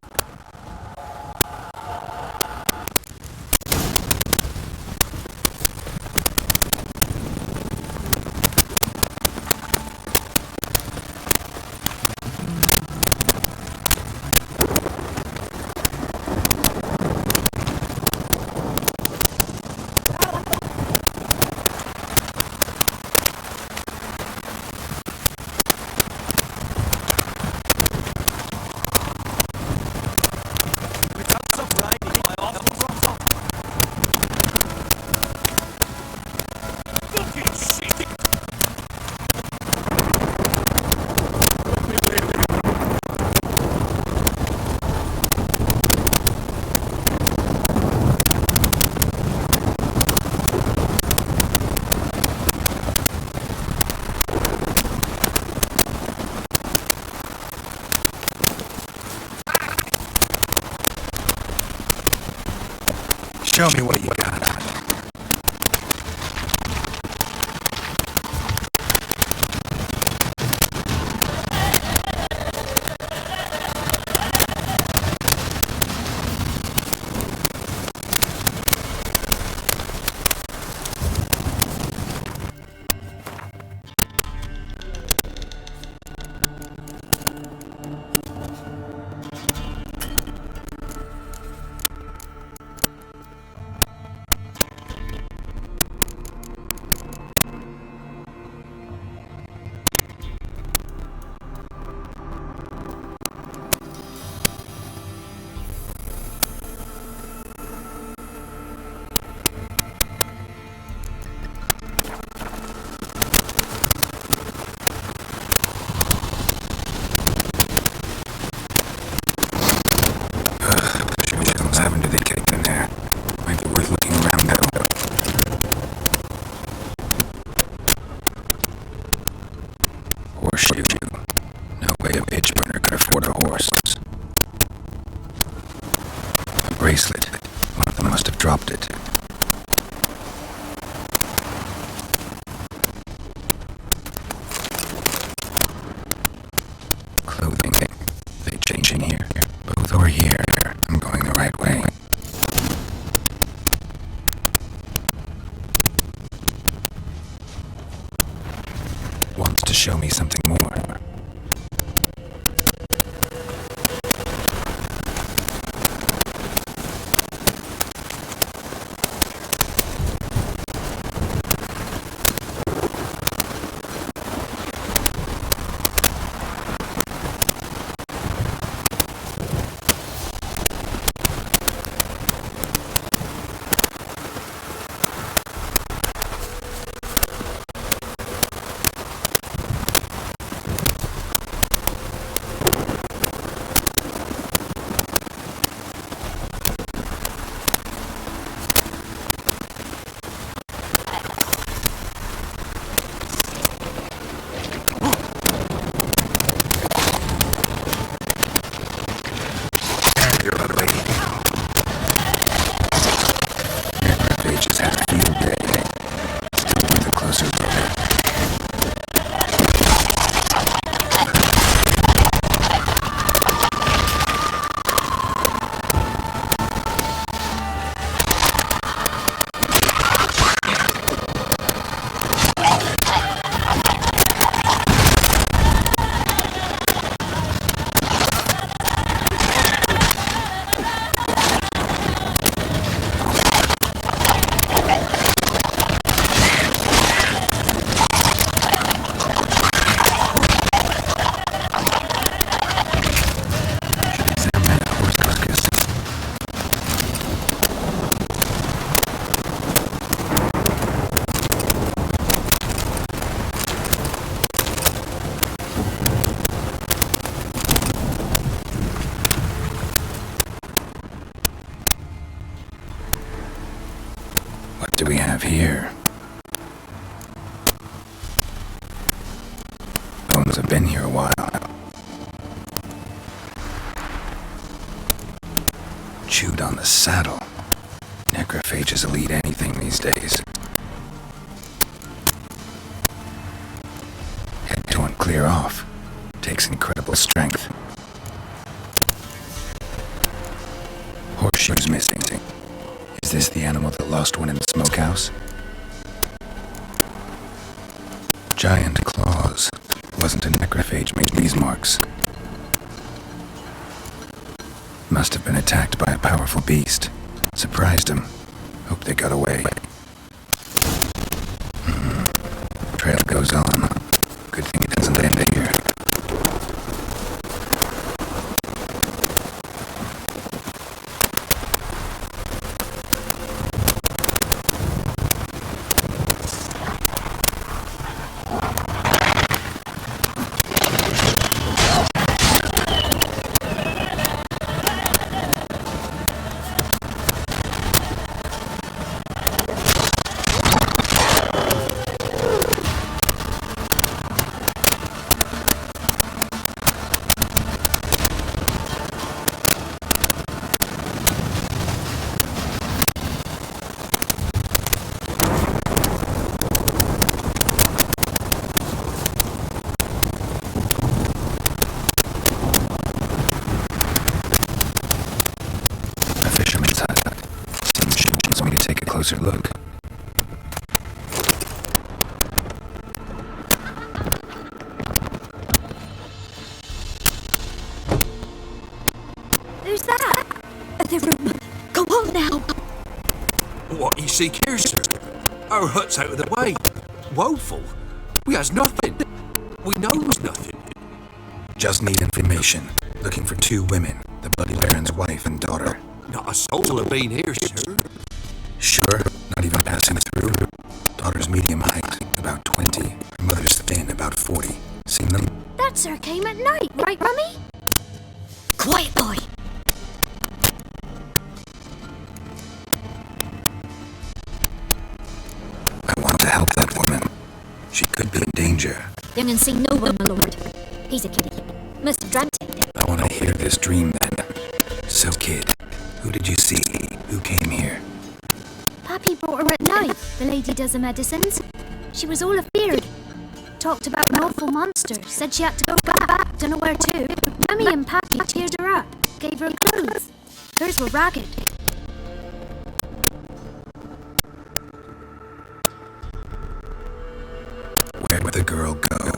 Show me what you got. Horseshoe. No way a bitch burner could afford a horse. A bracelet. One of them must have dropped it. Clothing. They change in here. Both are here. I'm going the right way. show me something more. What do we have here? Bones have been here a while. Chewed on the saddle. Necrophages will eat anything these days. Head torn clear off. Takes incredible strength. Horseshoes missing. Is this the animal that lost one in the smokehouse? Giant claws. Wasn't a necrophage made these marks. Must have been attacked by a powerful beast. Surprised him. Hope they got away. Trail goes on. Good thing it doesn't end here. Closer look. Who's that? The room. Go on now. What you seek here, sir? Our hut's out of the way. Woeful. We has nothing. We knows nothing. Just need information. Looking for 2 women. The Bloody Baron's wife and daughter. Not a soul have been here, sir. Sure, not even passing through. Daughter's medium height, about 20. Her mother's thin, about 40. Seen them? That sir came at night, right, Rummy? Quiet, boy. I want to help that woman. She could be in danger. Young and see no one, my lord. He's a kiddie. Must have dreamt it. I want to hear this dream then. So, kid, who did you see? Who came here? Pappy brought her at night, the lady does the medicines. She was all afeared. Talked about an awful monster, said she had to go back, don't know where to. Mummy and Pappy cheered her up, gave her clothes. Hers were ragged. Where would the girl go?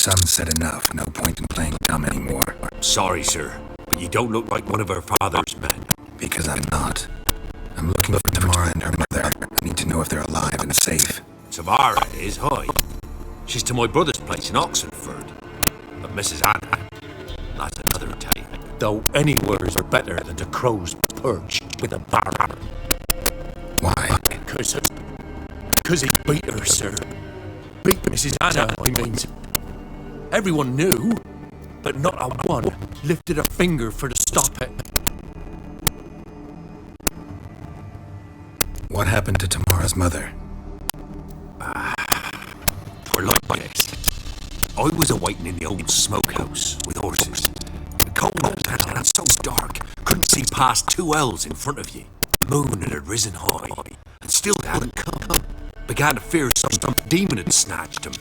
son said enough. No point in playing dumb anymore. Sorry, sir, but you don't look like one of her father's men. Because I'm not. I'm looking for Tamara and her mother. I need to know if they're alive and safe. Tamara is high. She's to my brother's place in Oxenford. But Mrs. Anna, that's another tale. Though any words are better than the crow's perch with a bar. Why? Because he beat her, sir. Beat Mrs. Anna, I mean. Everyone knew, but not a one lifted a finger for to stop it. What happened to Tamara's mother? We're like this. I was awaiting in the old smokehouse with horses. The cold and so dark, couldn't see past 2 ells in front of you. The moon had risen high, and still they hadn't come. Began to fear some demon had snatched them.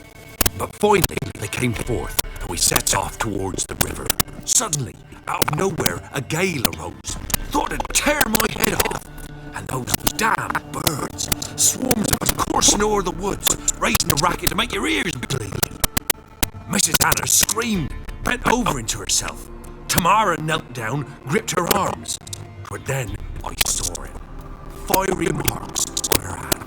But finally they came forth, and we set off towards the river. Suddenly, out of nowhere, a gale arose. Thought it'd tear my head off. And those damned birds, swarms of us coursing over the woods, raising a racket to make your ears bleed. Mrs. Anna screamed, bent over into herself. Tamara knelt down, gripped her arms. But then I saw it. Fiery marks on her hands.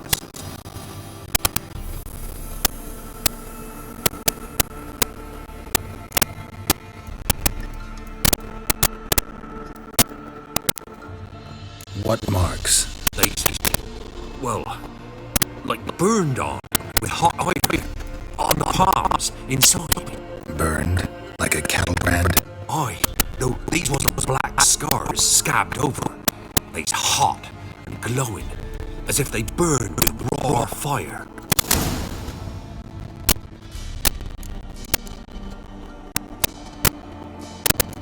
What marks? Well, like burned on, with hot ivory on the palms inside. Burned? Like a cattle brand? Aye, though these wasn't black scars scabbed over. They's hot and glowing, as if they burned with raw fire.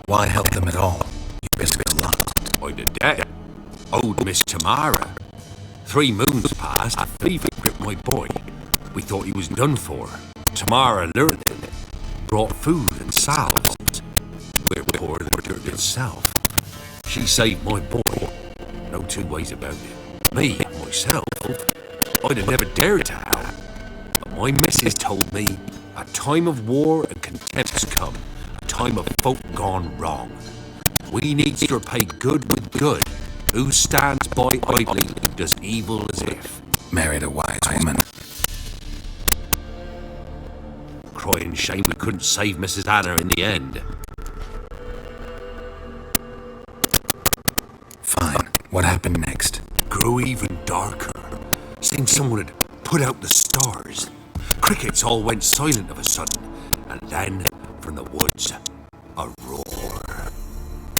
Why help them at all? You risk a lot. I'd a debt. Owed Miss Tamara. 3 moons passed, a fever gripped my boy. We thought he was done for. Tamara lured him, brought food and salves. We're poor than dirt itself. She saved my boy. No 2 ways about it. Me, myself, I'd have never dared to help. But my missus told me a time of war and contempt's come. A time of folk gone wrong. We needs to repay good with good. Who stands by idly does evil as if. Married a wise woman. Crying shame we couldn't save Mrs. Anna in the end. Fine. What happened next? Grew even darker. Seemed someone had put out the stars. Crickets all went silent of a sudden. And then, from the woods, a roar.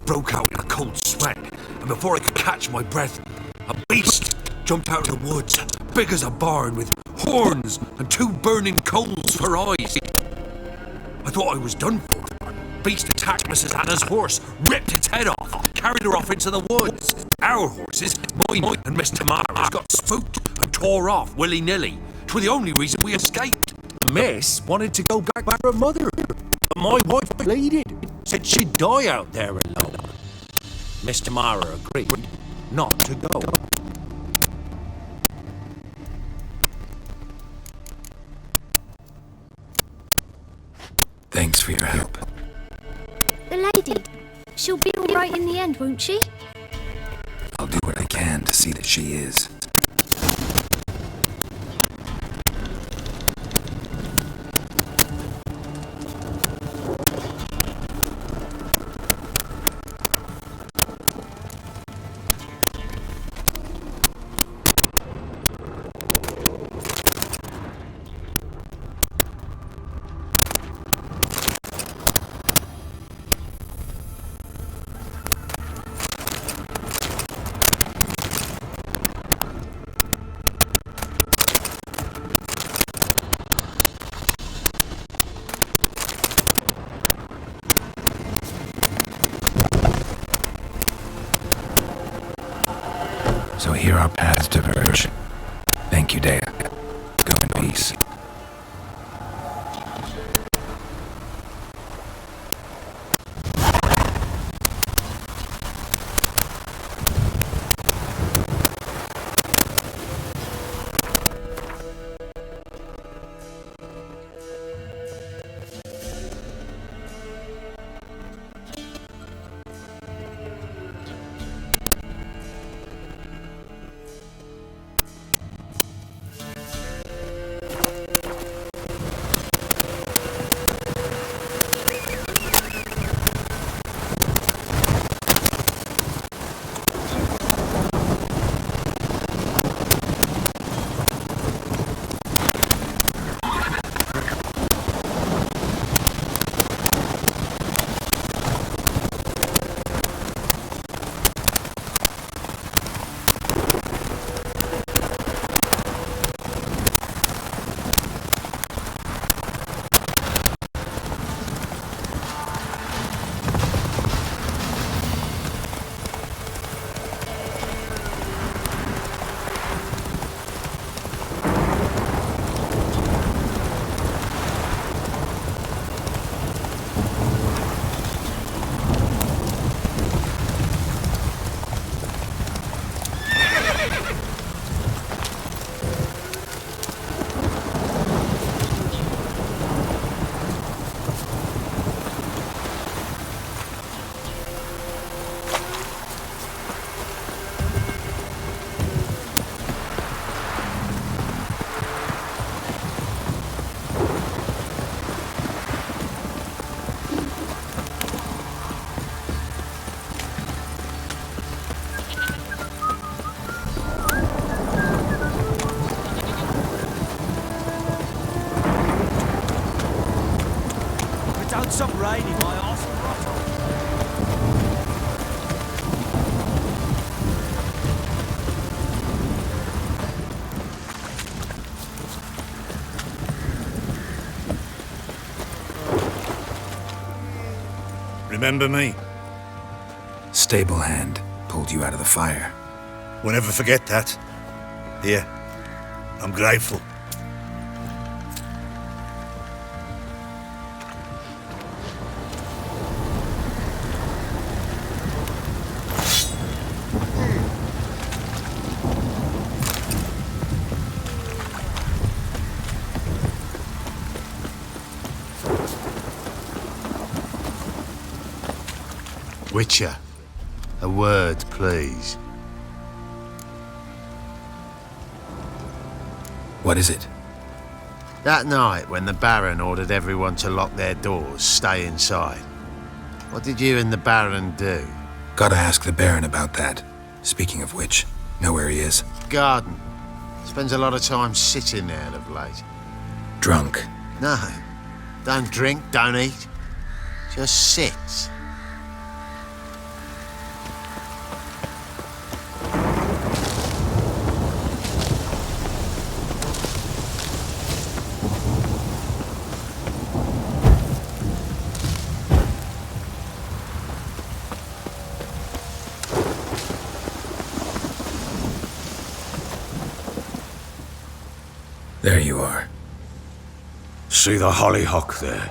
Broke out in a cold sweat. And before I could catch my breath, a beast jumped out of the woods, big as a barn, with horns and 2 burning coals for eyes. I thought I was done for. Beast attacked Mrs. Anna's horse, ripped its head off, carried her off into the woods. Our horses, mine and Miss Tamara's, got spooked and tore off willy-nilly. 'Twas the only reason we escaped. Miss wanted to go back to her mother, but my wife pleaded, said she'd die out there alone. Miss Tamara agreed not to go. Thanks for your help. The lady. She'll be all right in the end, won't she? I'll do what I can to see that she is. So here our paths diverge. Thank you, Dea. Go in peace. Remember me? Stable hand pulled you out of the fire. We'll never forget that. Here, I'm grateful. Witcher, a word, please. What is it? That night when the Baron ordered everyone to lock their doors, stay inside, what did you and the Baron do? Gotta ask the Baron about that. Speaking of which, know where he is. Garden. Spends a lot of time sitting there of late. Drunk. No, don't drink, don't eat. Just sits. There you are. See the hollyhock there?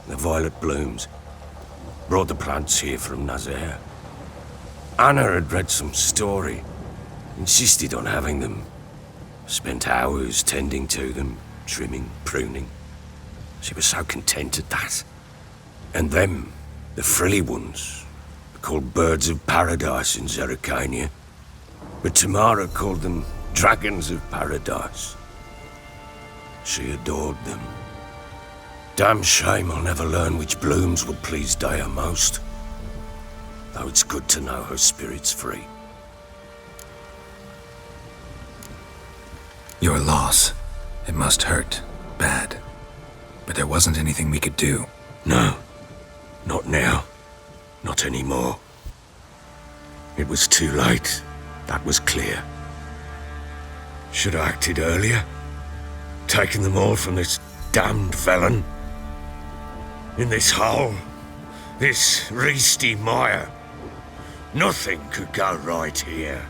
The violet blooms. Brought the plants here from Nazaire. Anna had read some story. Insisted on having them. Spent hours tending to them, trimming, pruning. She was so content at that. And them, the frilly ones, called birds of paradise in Zerrikania. But Tamara called them dragons of paradise. She adored them. Damn shame I'll never learn which blooms would please Daya most. Though it's good to know her spirit's free. Your loss. It must hurt. Bad. But there wasn't anything we could do. No. Not now. Not anymore. It was too late. That was clear. Should have acted earlier. Taken them all from this damned felon. In this hole. This reesty mire. Nothing could go right here.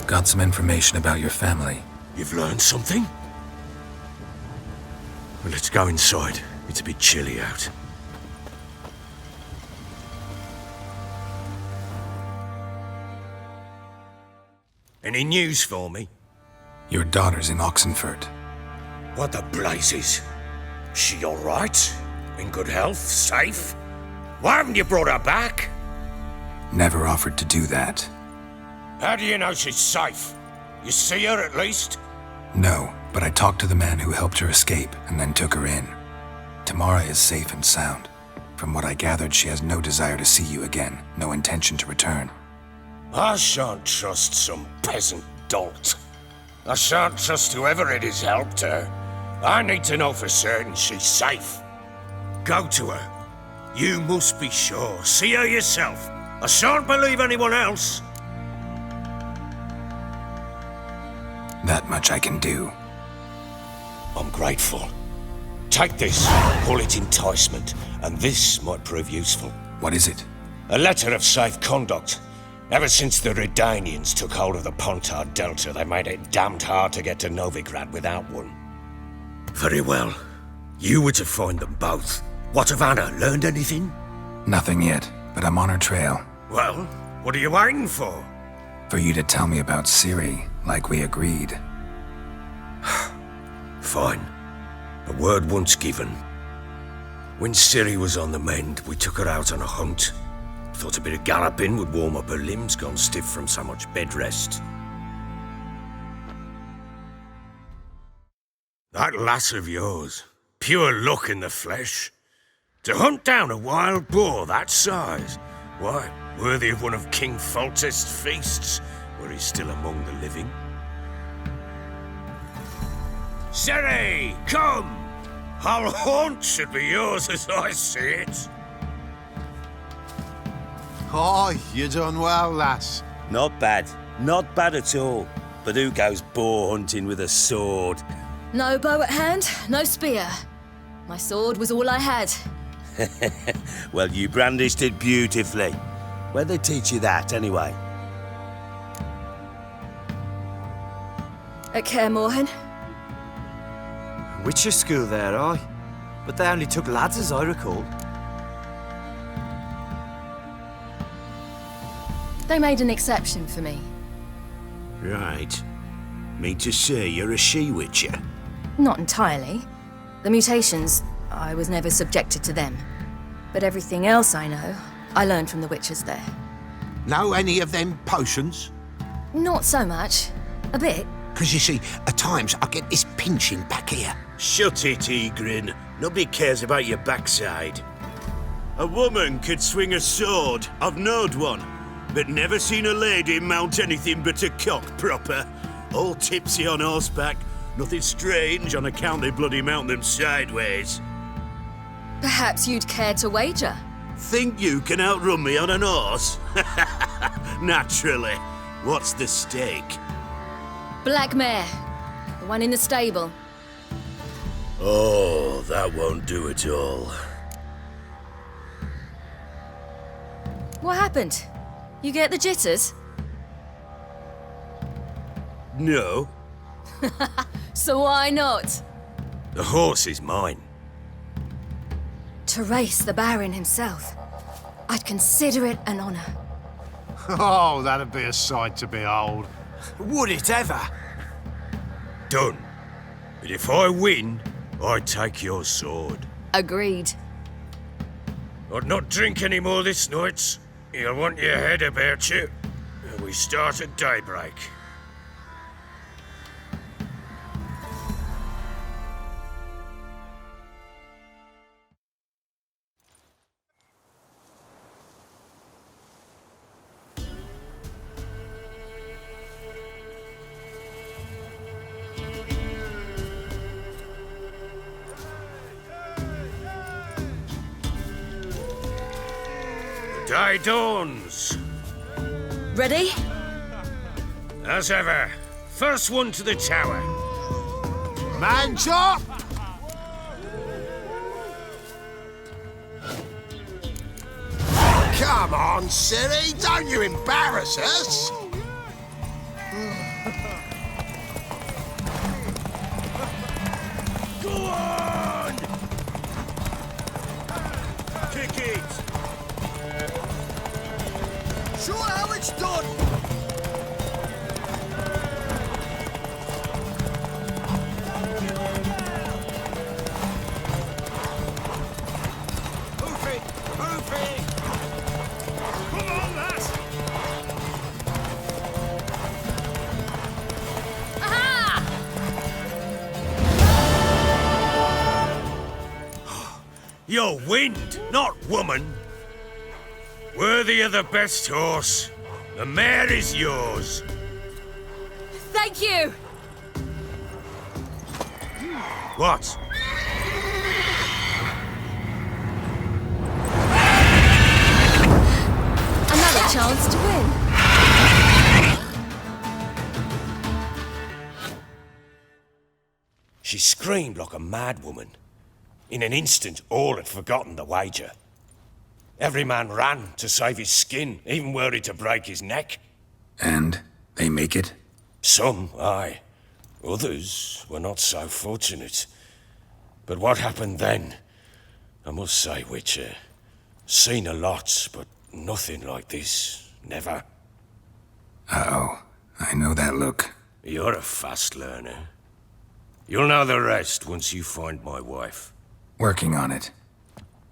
Got some information about your family. You've learned something? Well, let's go inside. It's a bit chilly out. Any news for me? Your daughter's in Oxenfurt. What the blazes? She all right? In good health? Safe? Why haven't you brought her back? Never offered to do that. How do you know she's safe? You see her at least? No, but I talked to the man who helped her escape and then took her in. Tamara is safe and sound. From what I gathered, she has no desire to see you again, no intention to return. I shan't trust some peasant dolt. I shan't trust whoever it is helped her. I need to know for certain she's safe. Go to her. You must be sure. See her yourself. I shan't believe anyone else. That much I can do. I'm grateful. Take this, call it enticement, and this might prove useful. What is it? A letter of safe conduct. Ever since the Redanians took hold of the Pontard Delta, they made it damned hard to get to Novigrad without one. Very well. You were to find them both. What of Anna? Learned anything? Nothing yet, but I'm on her trail. Well, what are you waiting for? For you to tell me about Ciri, like we agreed. Fine. A word once given. When Ciri was on the mend, we took her out on a hunt. Thought a bit of galloping would warm up her limbs, gone stiff from so much bed rest. That lass of yours, pure luck in the flesh. To hunt down a wild boar that size, why, worthy of one of King Foltest's feasts, were he still among the living. Ciri, come! Whole haunt should be yours as I see it. Oh, you done well, lass. Not bad. Not bad at all. But who goes boar hunting with a sword? No bow at hand, no spear. My sword was all I had. Well, you brandished it beautifully. Where'd they teach you that, anyway? At Kaer Morhen. Witcher school there, aye. But they only took lads, as I recall. They made an exception for me. Right. Mean to say you're a she-witcher? Not entirely. The mutations, I was never subjected to them. But everything else I know, I learned from the witches there. Know any of them potions? Not so much. A bit. 'Cause you see, at times I get this pinching back here. Shut it, Egrin. Nobody cares about your backside. A woman could swing a sword. I've knowed one. But never seen a lady mount anything but a cock proper. All tipsy on horseback. Nothing strange on account they bloody mount them sideways. Perhaps you'd care to wager? Think you can outrun me on an horse? Naturally. What's the stake? Black mare. The one in the stable. Oh, that won't do at all. What happened? You get the jitters? No. So why not? The horse is mine. To race the Baron himself. I'd consider it an honor. Oh, that'd be a sight to behold. Would it ever? Done. But if I win, I take your sword. Agreed. I'd not drink any more this night. You'll want your head about you. We start at daybreak. Day dawns. Ready? As ever. First one to the tower. Man's up! Come on, Ciri, don't you embarrass us! Go on! Kick it! Show how it's done! Move it! Move it! Come on, lass! You're wind, not woman. Worthy of the best horse. The mare is yours. Thank you! What? Another chance to win. She screamed like a mad woman. In an instant, all had forgotten the wager. Every man ran to save his skin, even worried to break his neck. And they make it? Some, aye. Others were not so fortunate. But what happened then? I must say, Witcher, seen a lot, but nothing like this. Never. Uh-oh. I know that look. You're a fast learner. You'll know the rest once you find my wife. Working on it.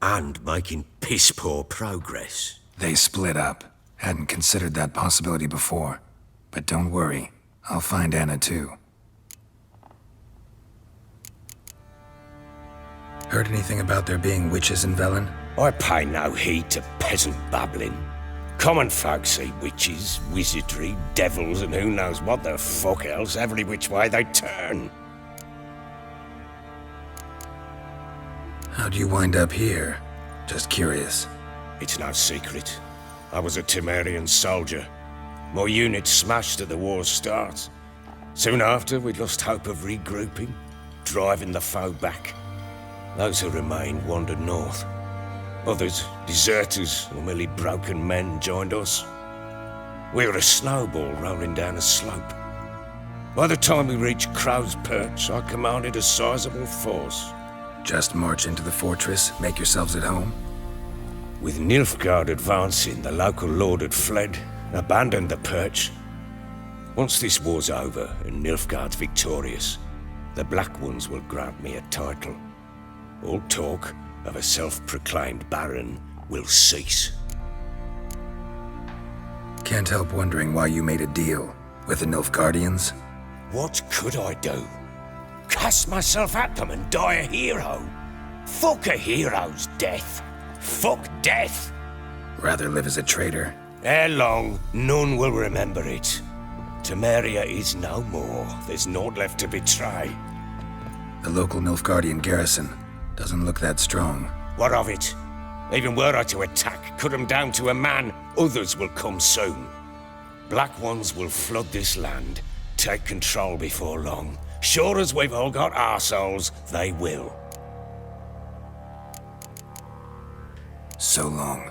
And making piss-poor progress. They split up. Hadn't considered that possibility before. But don't worry. I'll find Anna too. Heard anything about there being witches in Velen? I pay no heed to peasant babbling. Common folk see witches, wizardry, devils, and who knows what the fuck else every which way they turn. How'd you wind up here? Just curious. It's no secret. I was a Temerian soldier. My unit smashed at the war's start. Soon after, we lost hope of regrouping, driving the foe back. Those who remained wandered north. Others, deserters or merely broken men, joined us. We were a snowball rolling down a slope. By the time we reached Crow's Perch, I commanded a sizable force. Just march into the fortress, make yourselves at home? With Nilfgaard advancing, the local lord had fled, abandoned the perch. Once this war's over and Nilfgaard's victorious, the Black Ones will grant me a title. All talk of a self-proclaimed baron will cease. Can't help wondering why you made a deal with the Nilfgaardians. What could I do? Cast myself at them and die a hero? Fuck a hero's death. Fuck death. Rather live as a traitor. Ere long, none will remember it. Temeria is no more. There's naught left to betray. The local Nilfgaardian garrison doesn't look that strong. What of it? Even were I to attack, cut them down to a man, others will come soon. Black Ones will flood this land, take control before long. Sure as we've all got arseholes, they will. So long.